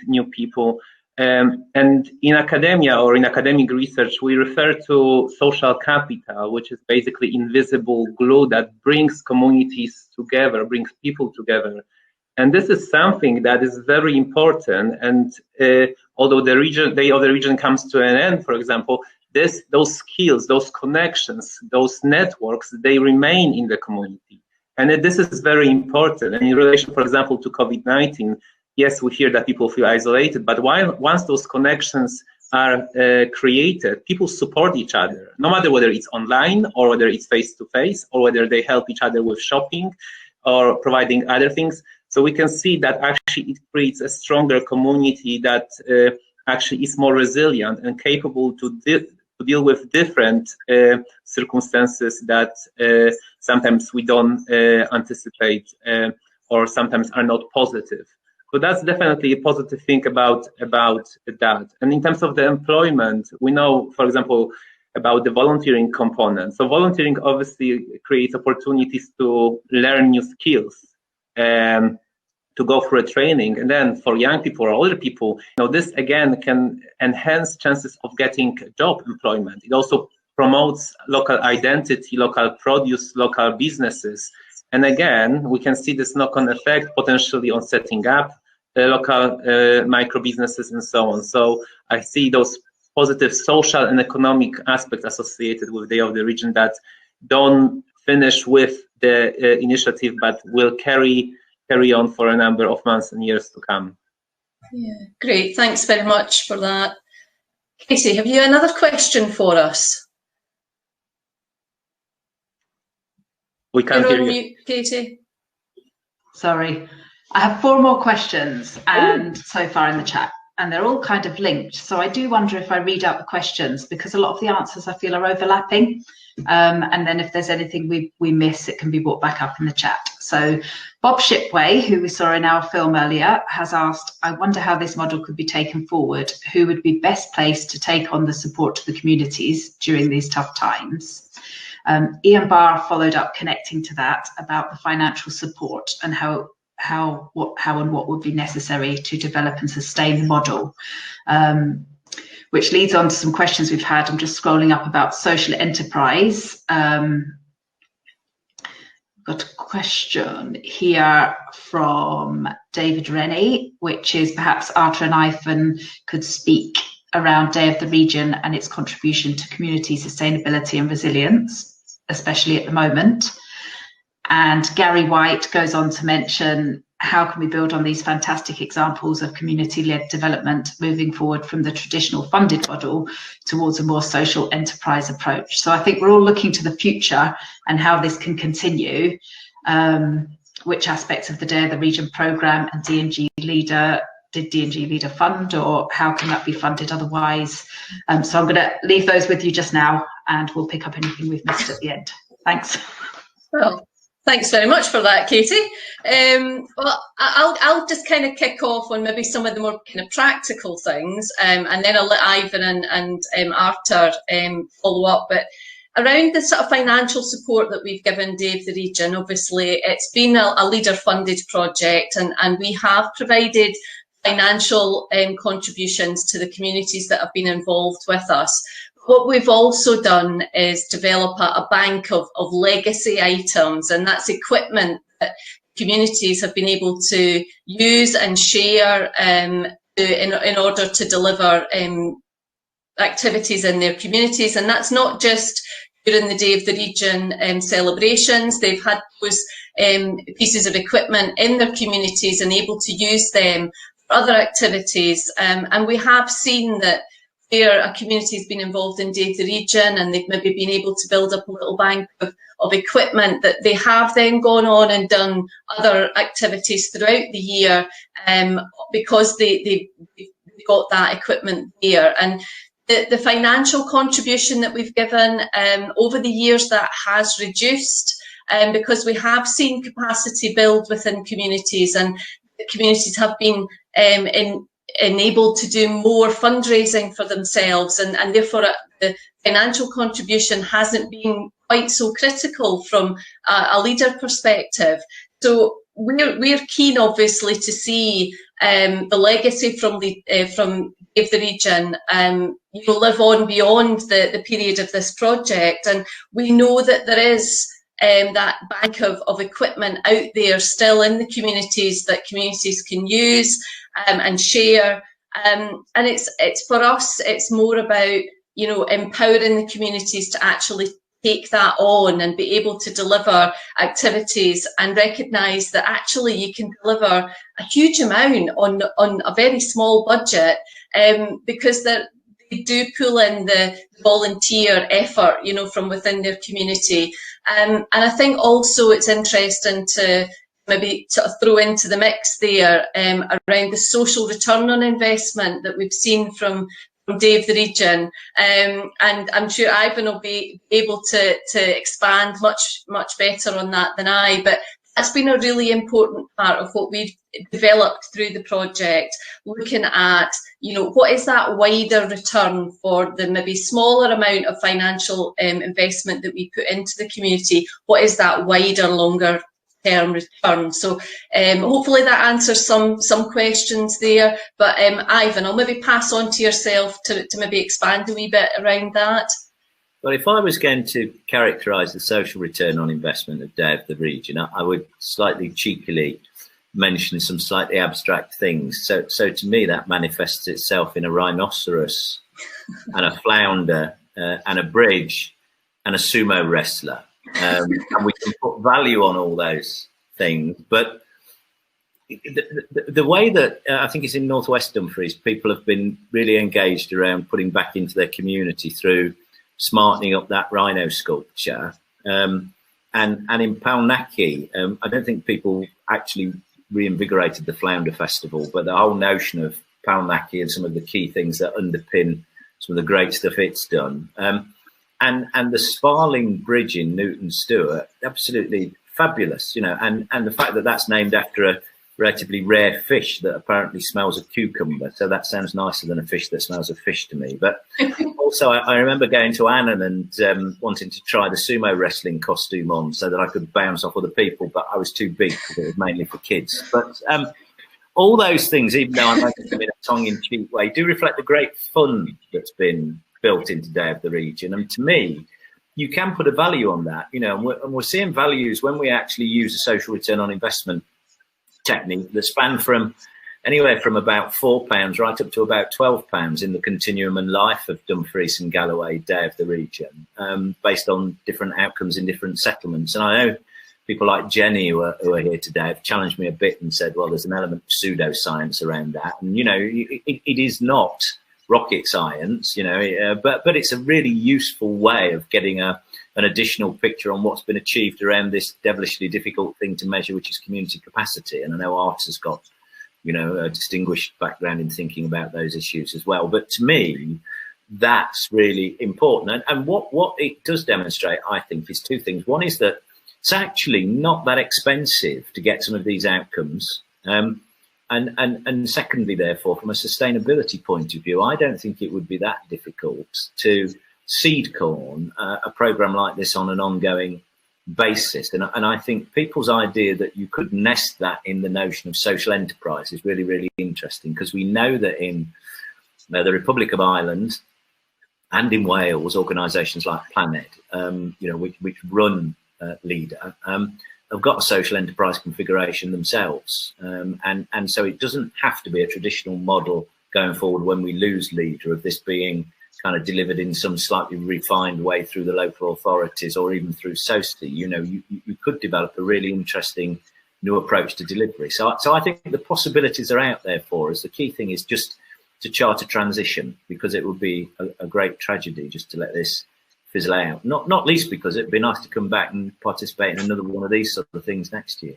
new people. And in academia or in academic research, we refer to social capital, which is basically invisible glue that brings communities together, brings people together. And this is something that is very important. And although the Day of the Region comes to an end, for example, those skills, those connections, those networks, they remain in the community. And this is very important. And in relation, for example, to COVID-19, yes, we hear that people feel isolated, but once those connections are created, people support each other, no matter whether it's online or whether it's face-to-face or whether they help each other with shopping or providing other things. So we can see that actually it creates a stronger community that actually is more resilient and capable to deal with different circumstances that sometimes we don't anticipate or sometimes are not positive. So that's definitely a positive thing about that. And in terms of the employment, we know, for example, about the volunteering component. So volunteering obviously creates opportunities to learn new skills and to go through a training. And then for young people or older people, you know, this again can enhance chances of getting job employment. It also promotes local identity, local produce, local businesses. And again, we can see this knock-on effect potentially on setting up local micro businesses and so on. So I see those positive social and economic aspects associated with Day of the Region that don't finish with the initiative, but will carry on for a number of months and years to come. Yeah, great. Thanks very much for that. Katie, have you another question for us? We can't hear you. Mute, Katie. Sorry. I have 4 more questions and so far in the chat, and they're all kind of linked. So I do wonder if I read out the questions, because a lot of the answers I feel are overlapping. And then if there's anything we miss, it can be brought back up in the chat. So Bob Shipway, who we saw in our film earlier, has asked, I wonder how this model could be taken forward. Who would be best placed to take on the support to the communities during these tough times? Ian Barr followed up connecting to that about the financial support and how and what would be necessary to develop and sustain the model, which leads on to some questions we've had. I'm just scrolling up about social enterprise. Got a question here from David Rennie, which is perhaps Arta and Ivan could speak around Day of the Region and its contribution to community sustainability and resilience, especially at the moment. And Gary White goes on to mention, how can we build on these fantastic examples of community-led development, moving forward from the traditional funded model towards a more social enterprise approach? So I think we're all looking to the future and how this can continue, which aspects of the Day of the Region programme and DNG Leader, did DNG Leader fund, or how can that be funded otherwise? So I'm going to leave those with you just now, and we'll pick up anything we've missed at the end. Thanks. Well, thanks very much for that, Katie. Well, I'll just kind of kick off on maybe some of the more kind of practical things, and then I'll let Ivan and Arta follow up. But around the sort of financial support that we've given Day of the Region, obviously it's been a leader-funded project, and we have provided financial contributions to the communities that have been involved with us. What we've also done is develop a bank of legacy items, and that's equipment that communities have been able to use and share in order to deliver activities in their communities. And that's not just during the Day of the Region celebrations. They've had those pieces of equipment in their communities and able to use them for other activities. And we have seen that where a community has been involved in Day of the Region and they've maybe been able to build up a little bank of equipment, that they have then gone on and done other activities throughout the year because they've got that equipment there. And the financial contribution that we've given over the years, that has reduced because we have seen capacity build within communities, and communities have been enabled to do more fundraising for themselves, and therefore the financial contribution hasn't been quite so critical from a leader perspective. So we're keen, obviously, to see the legacy from Day of the Region live on beyond the period of this project. And we know that there is that bank of equipment out there still in the communities that communities can use and share. And it's for us, it's more about empowering the communities to actually take that on and be able to deliver activities and recognise that actually you can deliver a huge amount on a very small budget, because they do pull in the volunteer effort, from within their community. And I think also it's interesting to maybe sort of throw into the mix there around the social return on investment that we've seen from Day of the Region, and I'm sure Ivan will be able to expand much better on that than I, but that's been a really important part of what we've developed through the project, looking at what is that wider return for the maybe smaller amount of financial investment that we put into the community, what is that wider, longer term return. So hopefully that answers some questions there, but Ivan, I'll maybe pass on to yourself to maybe expand a wee bit around that. Well, if I was going to characterise the social return on investment of Day of the Region, I would slightly cheekily mention some slightly abstract things. So to me, that manifests itself in a rhinoceros and a flounder and a bridge and a sumo wrestler. And we can put value on all those things. But the way that I think it's in Northwest Dumfries, people have been really engaged around putting back into their community through smartening up that rhino sculpture. And in Palnackie, I don't think people actually reinvigorated the Flounder Festival, but the whole notion of Palnackie and some of the key things that underpin some of the great stuff it's done. And the Sparling Bridge in Newton Stewart, absolutely fabulous, you know, and the fact that that's named after a relatively rare fish that apparently smells of cucumber. So that sounds nicer than a fish that smells of fish to me. But also I remember going to Annan and wanting to try the sumo wrestling costume on so that I could bounce off other people, but I was too big because it was mainly for kids. But all those things, even though I make them in a tongue-in-cheek way, do reflect the great fun that's been built into Day of the Region. And to me, you can put a value on that, you know, and we're seeing values when we actually use a social return on investment technique that span from anywhere from about £4 right up to about £12 in the continuum and life of Dumfries and Galloway Day of the Region, based on different outcomes in different settlements. And I know people like Jenny who are here today have challenged me a bit and said, well, there's an element of pseudoscience around that. And, you know, it is not rocket science, you know, but it's a really useful way of getting an additional picture on what's been achieved around this devilishly difficult thing to measure, which is community capacity. And I know Art has got, you know, a distinguished background in thinking about those issues as well. But to me, that's really important. And what it does demonstrate, I think, is two things. One is that it's actually not that expensive to get some of these outcomes. And secondly, therefore, from a sustainability point of view, I don't think it would be that difficult to seed corn a program like this on an ongoing basis. And I think people's idea that you could nest that in the notion of social enterprise is really, really interesting, because we know that in the Republic of Ireland and in Wales, organisations like Planet, you know, which run Leader, have got a social enterprise configuration themselves. And so it doesn't have to be a traditional model going forward when we lose Leader of this being kind of delivered in some slightly refined way through the local authorities or even through SOCI. You know, you could develop a really interesting new approach to delivery. So I think the possibilities are out there for us. The key thing is just to chart a transition, because it would be a great tragedy just to let this fizzle out. Not least because it'd be nice to come back and participate in another one of these sort of things next year.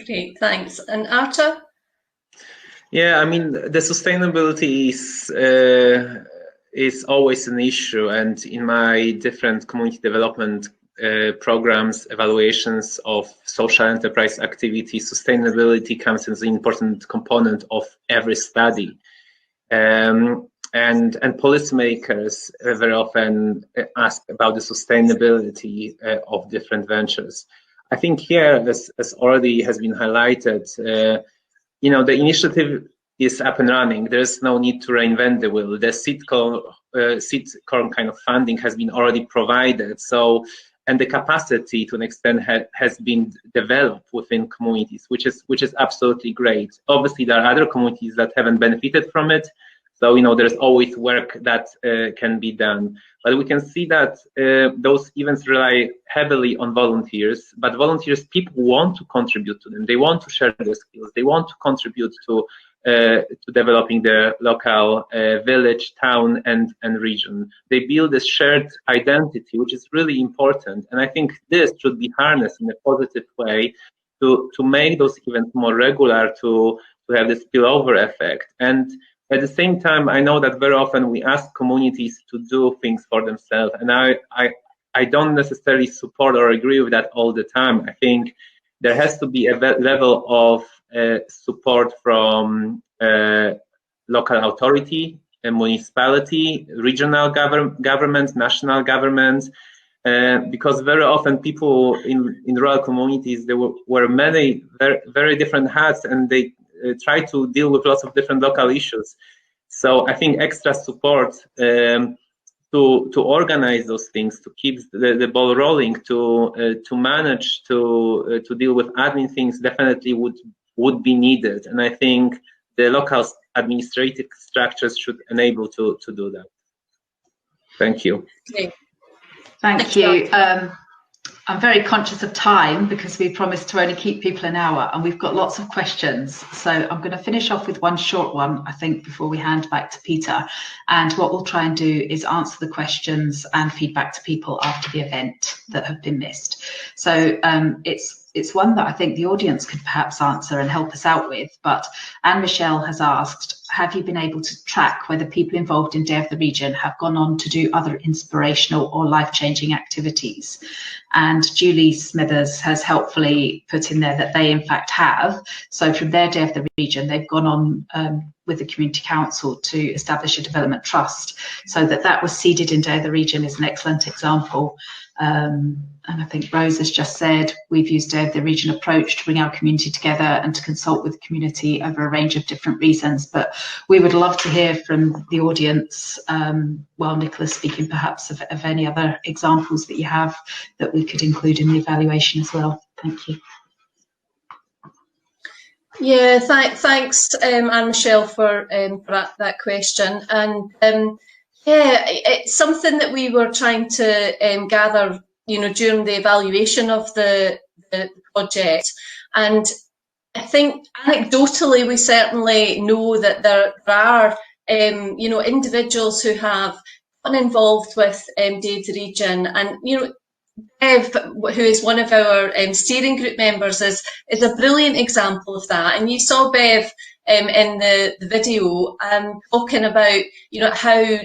Great, thanks. And Arta? Yeah, I mean, the sustainability is always an issue, and in my different community development programs, evaluations of social enterprise activity, sustainability comes as an important component of every study. And policymakers very often ask about the sustainability of different ventures. I think here, as already has been highlighted, you know, the initiative is up and running. There's no need to reinvent the wheel. The seed corn kind of funding has been already provided. So, and the capacity to an extent has been developed within communities, which is absolutely great. Obviously, there are other communities that haven't benefited from it. So, you know, there's always work that can be done. But we can see that those events rely heavily on volunteers, but volunteers, people want to contribute to them. They want to share their skills. They want to contribute to developing their local village, town, and region. They build a shared identity, which is really important. And I think this should be harnessed in a positive way to make those events more regular, to have the spillover effect. And at the same time, I know that very often we ask communities to do things for themselves, and I don't necessarily support or agree with that all the time. I think there has to be a level of support from local authority, municipality, regional governments, national governments, because very often people in rural communities, there were many very different hats, and they try to deal with lots of different local issues. So I think extra support to organize those things, to keep the ball rolling, to manage to deal with admin things, definitely would be needed. And I think the local administrative structures should enable to do that. Thank you. Great. Thank you. I'm very conscious of time because we promised to only keep people an hour, and we've got lots of questions. So I'm going to finish off with one short one, I think, before we hand back to Peter. And what we'll try and do is answer the questions and feedback to people after the event that have been missed. So it's one that I think the audience could perhaps answer and help us out with. But Anne-Michelle has asked, have you been able to track whether people involved in Day of the Region have gone on to do other inspirational or life-changing activities? And Julie Smithers has helpfully put in there that they in fact have. So from their Day of the Region, they've gone on with the Community Council to establish a development trust. So that was seeded in Day of the Region is an excellent example. And I think Rose has just said, we've used Day of the Region approach to bring our community together and to consult with the community over a range of different reasons. But we would love to hear from the audience, while Nicola's speaking, perhaps of any other examples that you have that we could include in the evaluation as well. Thank you. Yeah, thanks, Anne-Michelle, for that question. And yeah, it's something that we were trying to gather, during the evaluation of the project. And I think anecdotally, we certainly know that there are, individuals who have gotten involved with Day of the Region, and Bev, who is one of our steering group members, is a brilliant example of that. And you saw Bev in the video talking about how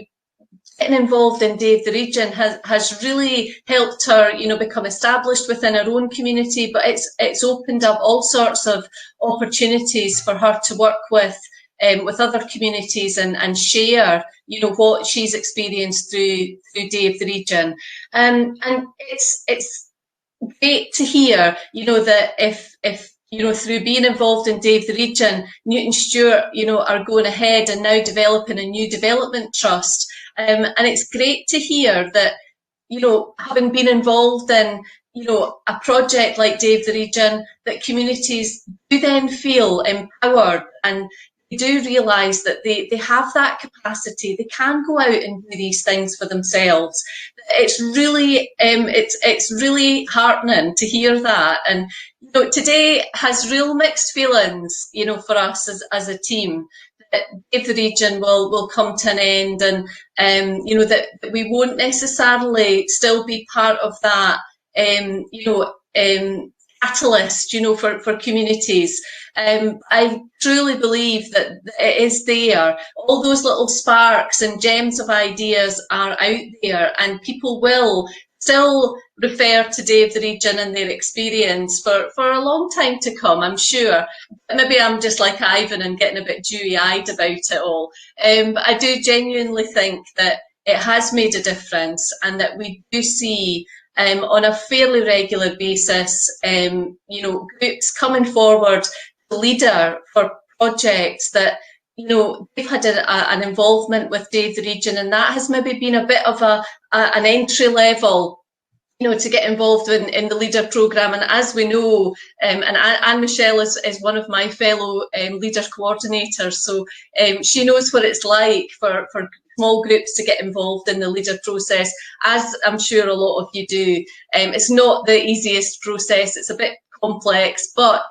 getting involved in Day of the Region has really helped her become established within her own community, but it's opened up all sorts of opportunities for her to work with other communities and share what she's experienced through Day of the Region. And it's great to hear that if through being involved in Day of the Region, Newton Stewart are going ahead and now developing a new development trust. And it's great to hear that, having been involved in, a project like Day of the Region, that communities do then feel empowered and they do realise that they have that capacity. They can go out and do these things for themselves. It's really it's really heartening to hear that. And today has real mixed feelings, for us as a team. If the region will come to an end, and that we won't necessarily still be part of that catalyst for communities. I truly believe that it is there. All those little sparks and gems of ideas are out there, and people will still refer to Day of the Region and their experience for a long time to come, I'm sure. Maybe I'm just like Ivan and getting a bit dewy-eyed about it all. But I do genuinely think that it has made a difference, and that we do see on a fairly regular basis, groups coming forward to leader for projects that they've had an involvement with Day of the Region, and that has maybe been a bit of an entry level, to get involved in the leader programme. And as we know, and Anne-Michelle is one of my fellow leader coordinators, so she knows what it's like for small groups to get involved in the leader process, as I'm sure a lot of you do. It's not the easiest process, it's a bit complex, but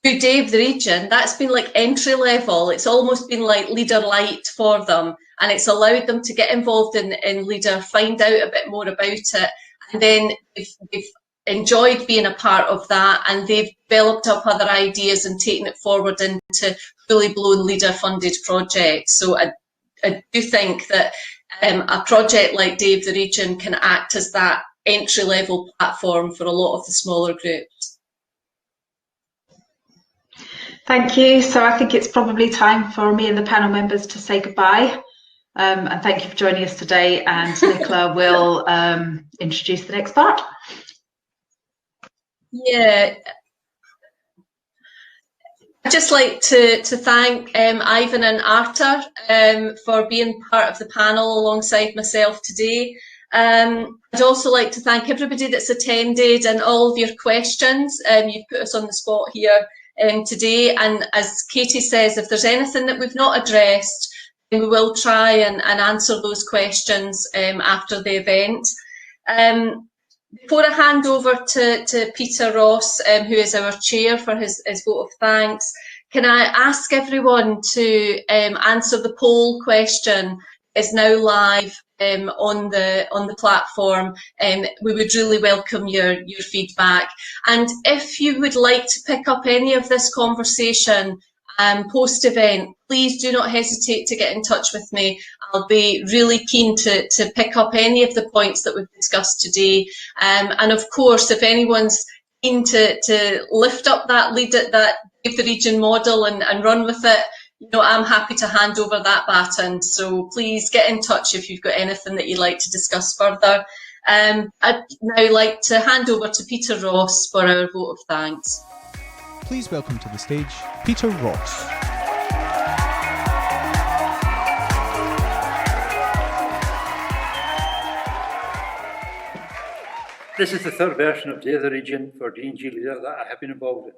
through Day of the Region, that's been like entry level. It's almost been like leader light for them, and it's allowed them to get involved in leader, find out a bit more about it, and then they've enjoyed being a part of that, and they've developed up other ideas and taken it forward into fully blown leader funded projects. So I do think that a project like Day of the Region can act as that entry level platform for a lot of the smaller groups. Thank you. So I think it's probably time for me and the panel members to say goodbye. And thank you for joining us today. And Nicola will introduce the next part. Yeah. I'd just like to thank Ivan and Arthur for being part of the panel alongside myself today. I'd also like to thank everybody that's attended and all of your questions. You've put us on the spot here today, and as Katie says, if there's anything that we've not addressed, then we will try and answer those questions after the event. Before I hand over to Peter Ross, who is our chair, for his vote of thanks, can I ask everyone to answer the poll question? It's now live on the platform. We would really welcome your feedback. And if you would like to pick up any of this conversation post-event, please do not hesitate to get in touch with me. I'll be really keen to pick up any of the points that we've discussed today. And of course, if anyone's keen to lift up that lead at that Give the Region model and run with it, I'm happy to hand over that baton. So please get in touch if you've got anything that you'd like to discuss further. I'd now like to hand over to Peter Ross for our vote of thanks. Please welcome to the stage Peter Ross. This is the third version of Day of the Region for D&G Leader that I have been involved in.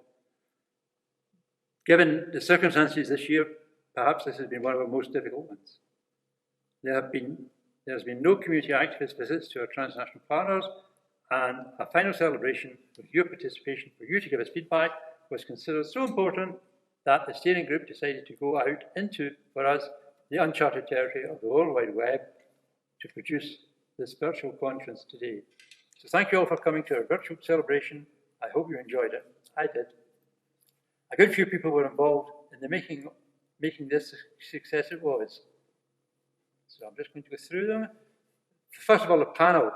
Given the circumstances this year, perhaps this has been one of our most difficult ones. There has been no community activist visits to our transnational partners, and a final celebration with your participation for you to give us feedback was considered so important that the steering group decided to go out into, for us, the uncharted territory of the World Wide Web to produce this virtual conference today. So thank you all for coming to our virtual celebration. I hope you enjoyed it. I did. A good few people were involved in the making this the success it was. So I'm just going to go through them. First of all, the panel.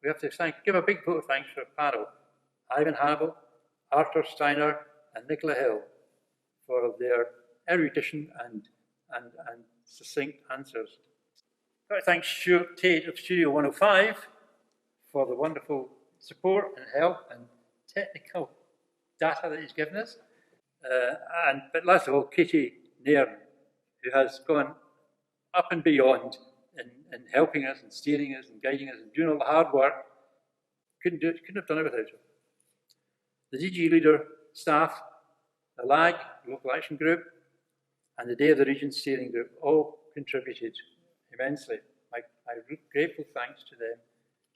We have to give a big vote of thanks for the panel. Ivan Hannibal, Arthur Steiner, and Nicola Hill for their erudition and succinct answers. Thanks Stuart Tate of Studio 105 for the wonderful support and help and technical data that he's given us. But last of all, Katie Nairn, who has gone up and beyond in helping us and steering us and guiding us and doing all the hard work. Couldn't have done it without her. The DG Leader staff, the LAG, Local Action Group, and the Day of the Region Steering Group all contributed immensely. My grateful thanks to them.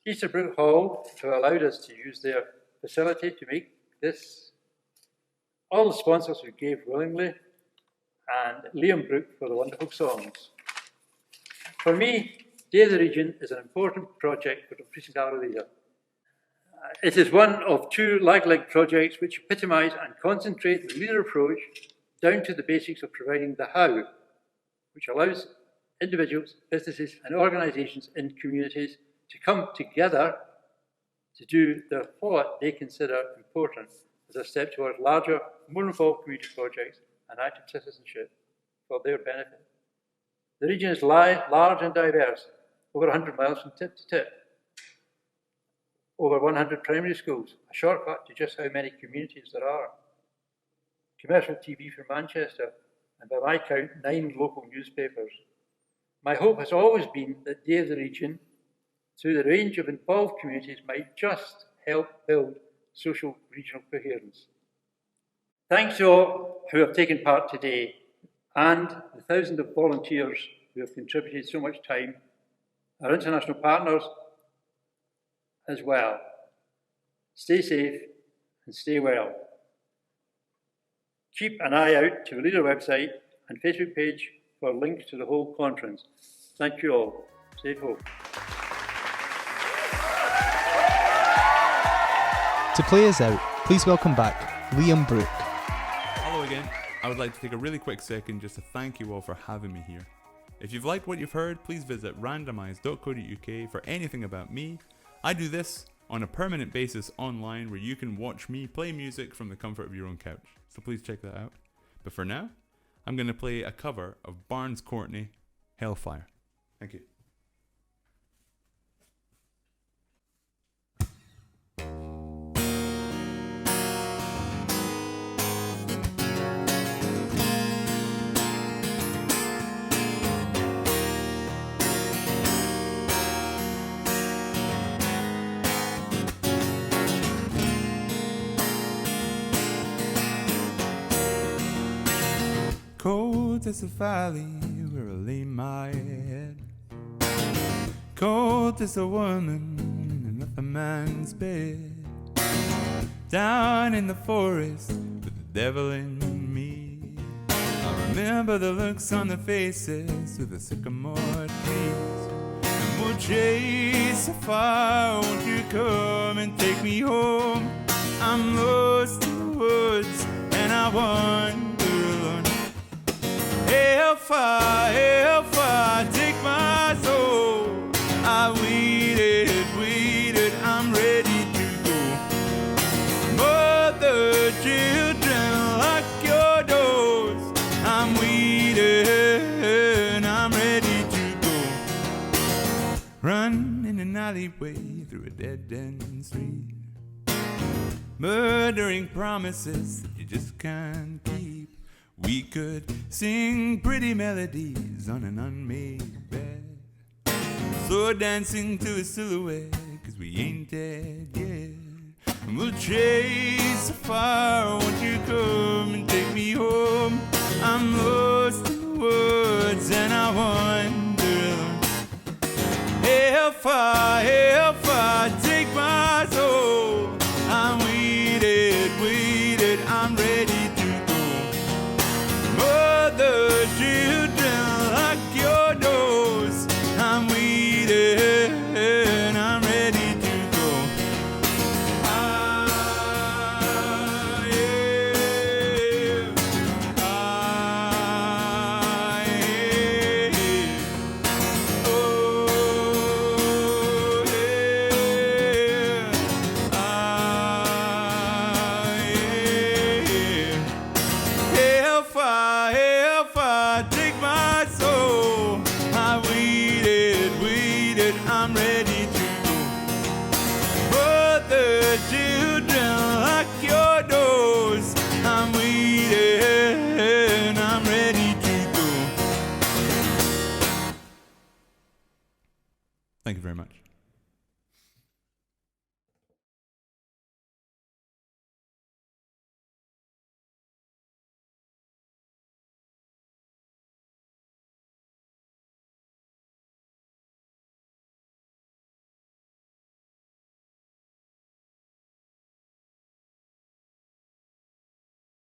Easterbrook Hall, who allowed us to use their facility to make this. All the sponsors who gave willingly, and Liam Brooke for the wonderful songs. For me, Day of the Region is an important project for the Precinct Gala Leader. It is one of two lag-link projects which epitomise and concentrate the leader approach down to the basics of providing the how, which allows individuals, businesses and organisations in communities to come together to do what they consider important as a step towards larger, more involved community projects and active citizenship for their benefit. The region is large and diverse, over 100 miles from tip to tip, over 100 primary schools, a shortcut to just how many communities there are. Commercial TV from Manchester, and by my count, 9 local newspapers. My hope has always been that Day of the Region, through the range of involved communities, might just help build social regional coherence. Thanks to all who have taken part today, and the thousands of volunteers who have contributed so much time, our international partners as well. Stay safe and stay well. Keep an eye out to the Leader website and Facebook page for links to the whole conference. Thank you all. Safe home. To play us out, please welcome back Liam Brooke. Hello again. I would like to take a really quick second just to thank you all for having me here. If you've liked what you've heard, please visit randomize.co.uk for anything about me. I do this on a permanent basis online where you can watch me play music from the comfort of your own couch. So please check that out. But for now, I'm going to play a cover of Barnes Courtney, Hellfire. Thank you. cold as the valley where I lay my head. Cold as a woman in another man's bed. Down in the forest with the devil in me. I remember the looks on the faces with the sycamore trees. And we'll chase so far, won't you come and take me home? I'm lost in the woods and I wander alone. Hellfire, take my soul. I waited, I'm ready to go. Mother, children, lock your doors. I'm waiting, I'm ready to go. Run in an alleyway through a dead-end street. Murdering promises that you just can't keep. We could sing pretty melodies on an unmade bed. Slow dancing to a silhouette, 'cause we ain't dead yet. And we'll chase so far, won't you come and take me home? I'm lost in the woods and I wander. Hellfire, take my soul. I'm waited, I'm ready to go. Mother, children, lock your doors. I'm waiting, I'm ready to go. Hellfire, take my soul. I waited, I'm ready to go. Mother, children, lock your doors. I'm waiting, I'm ready to go. Thank you very much.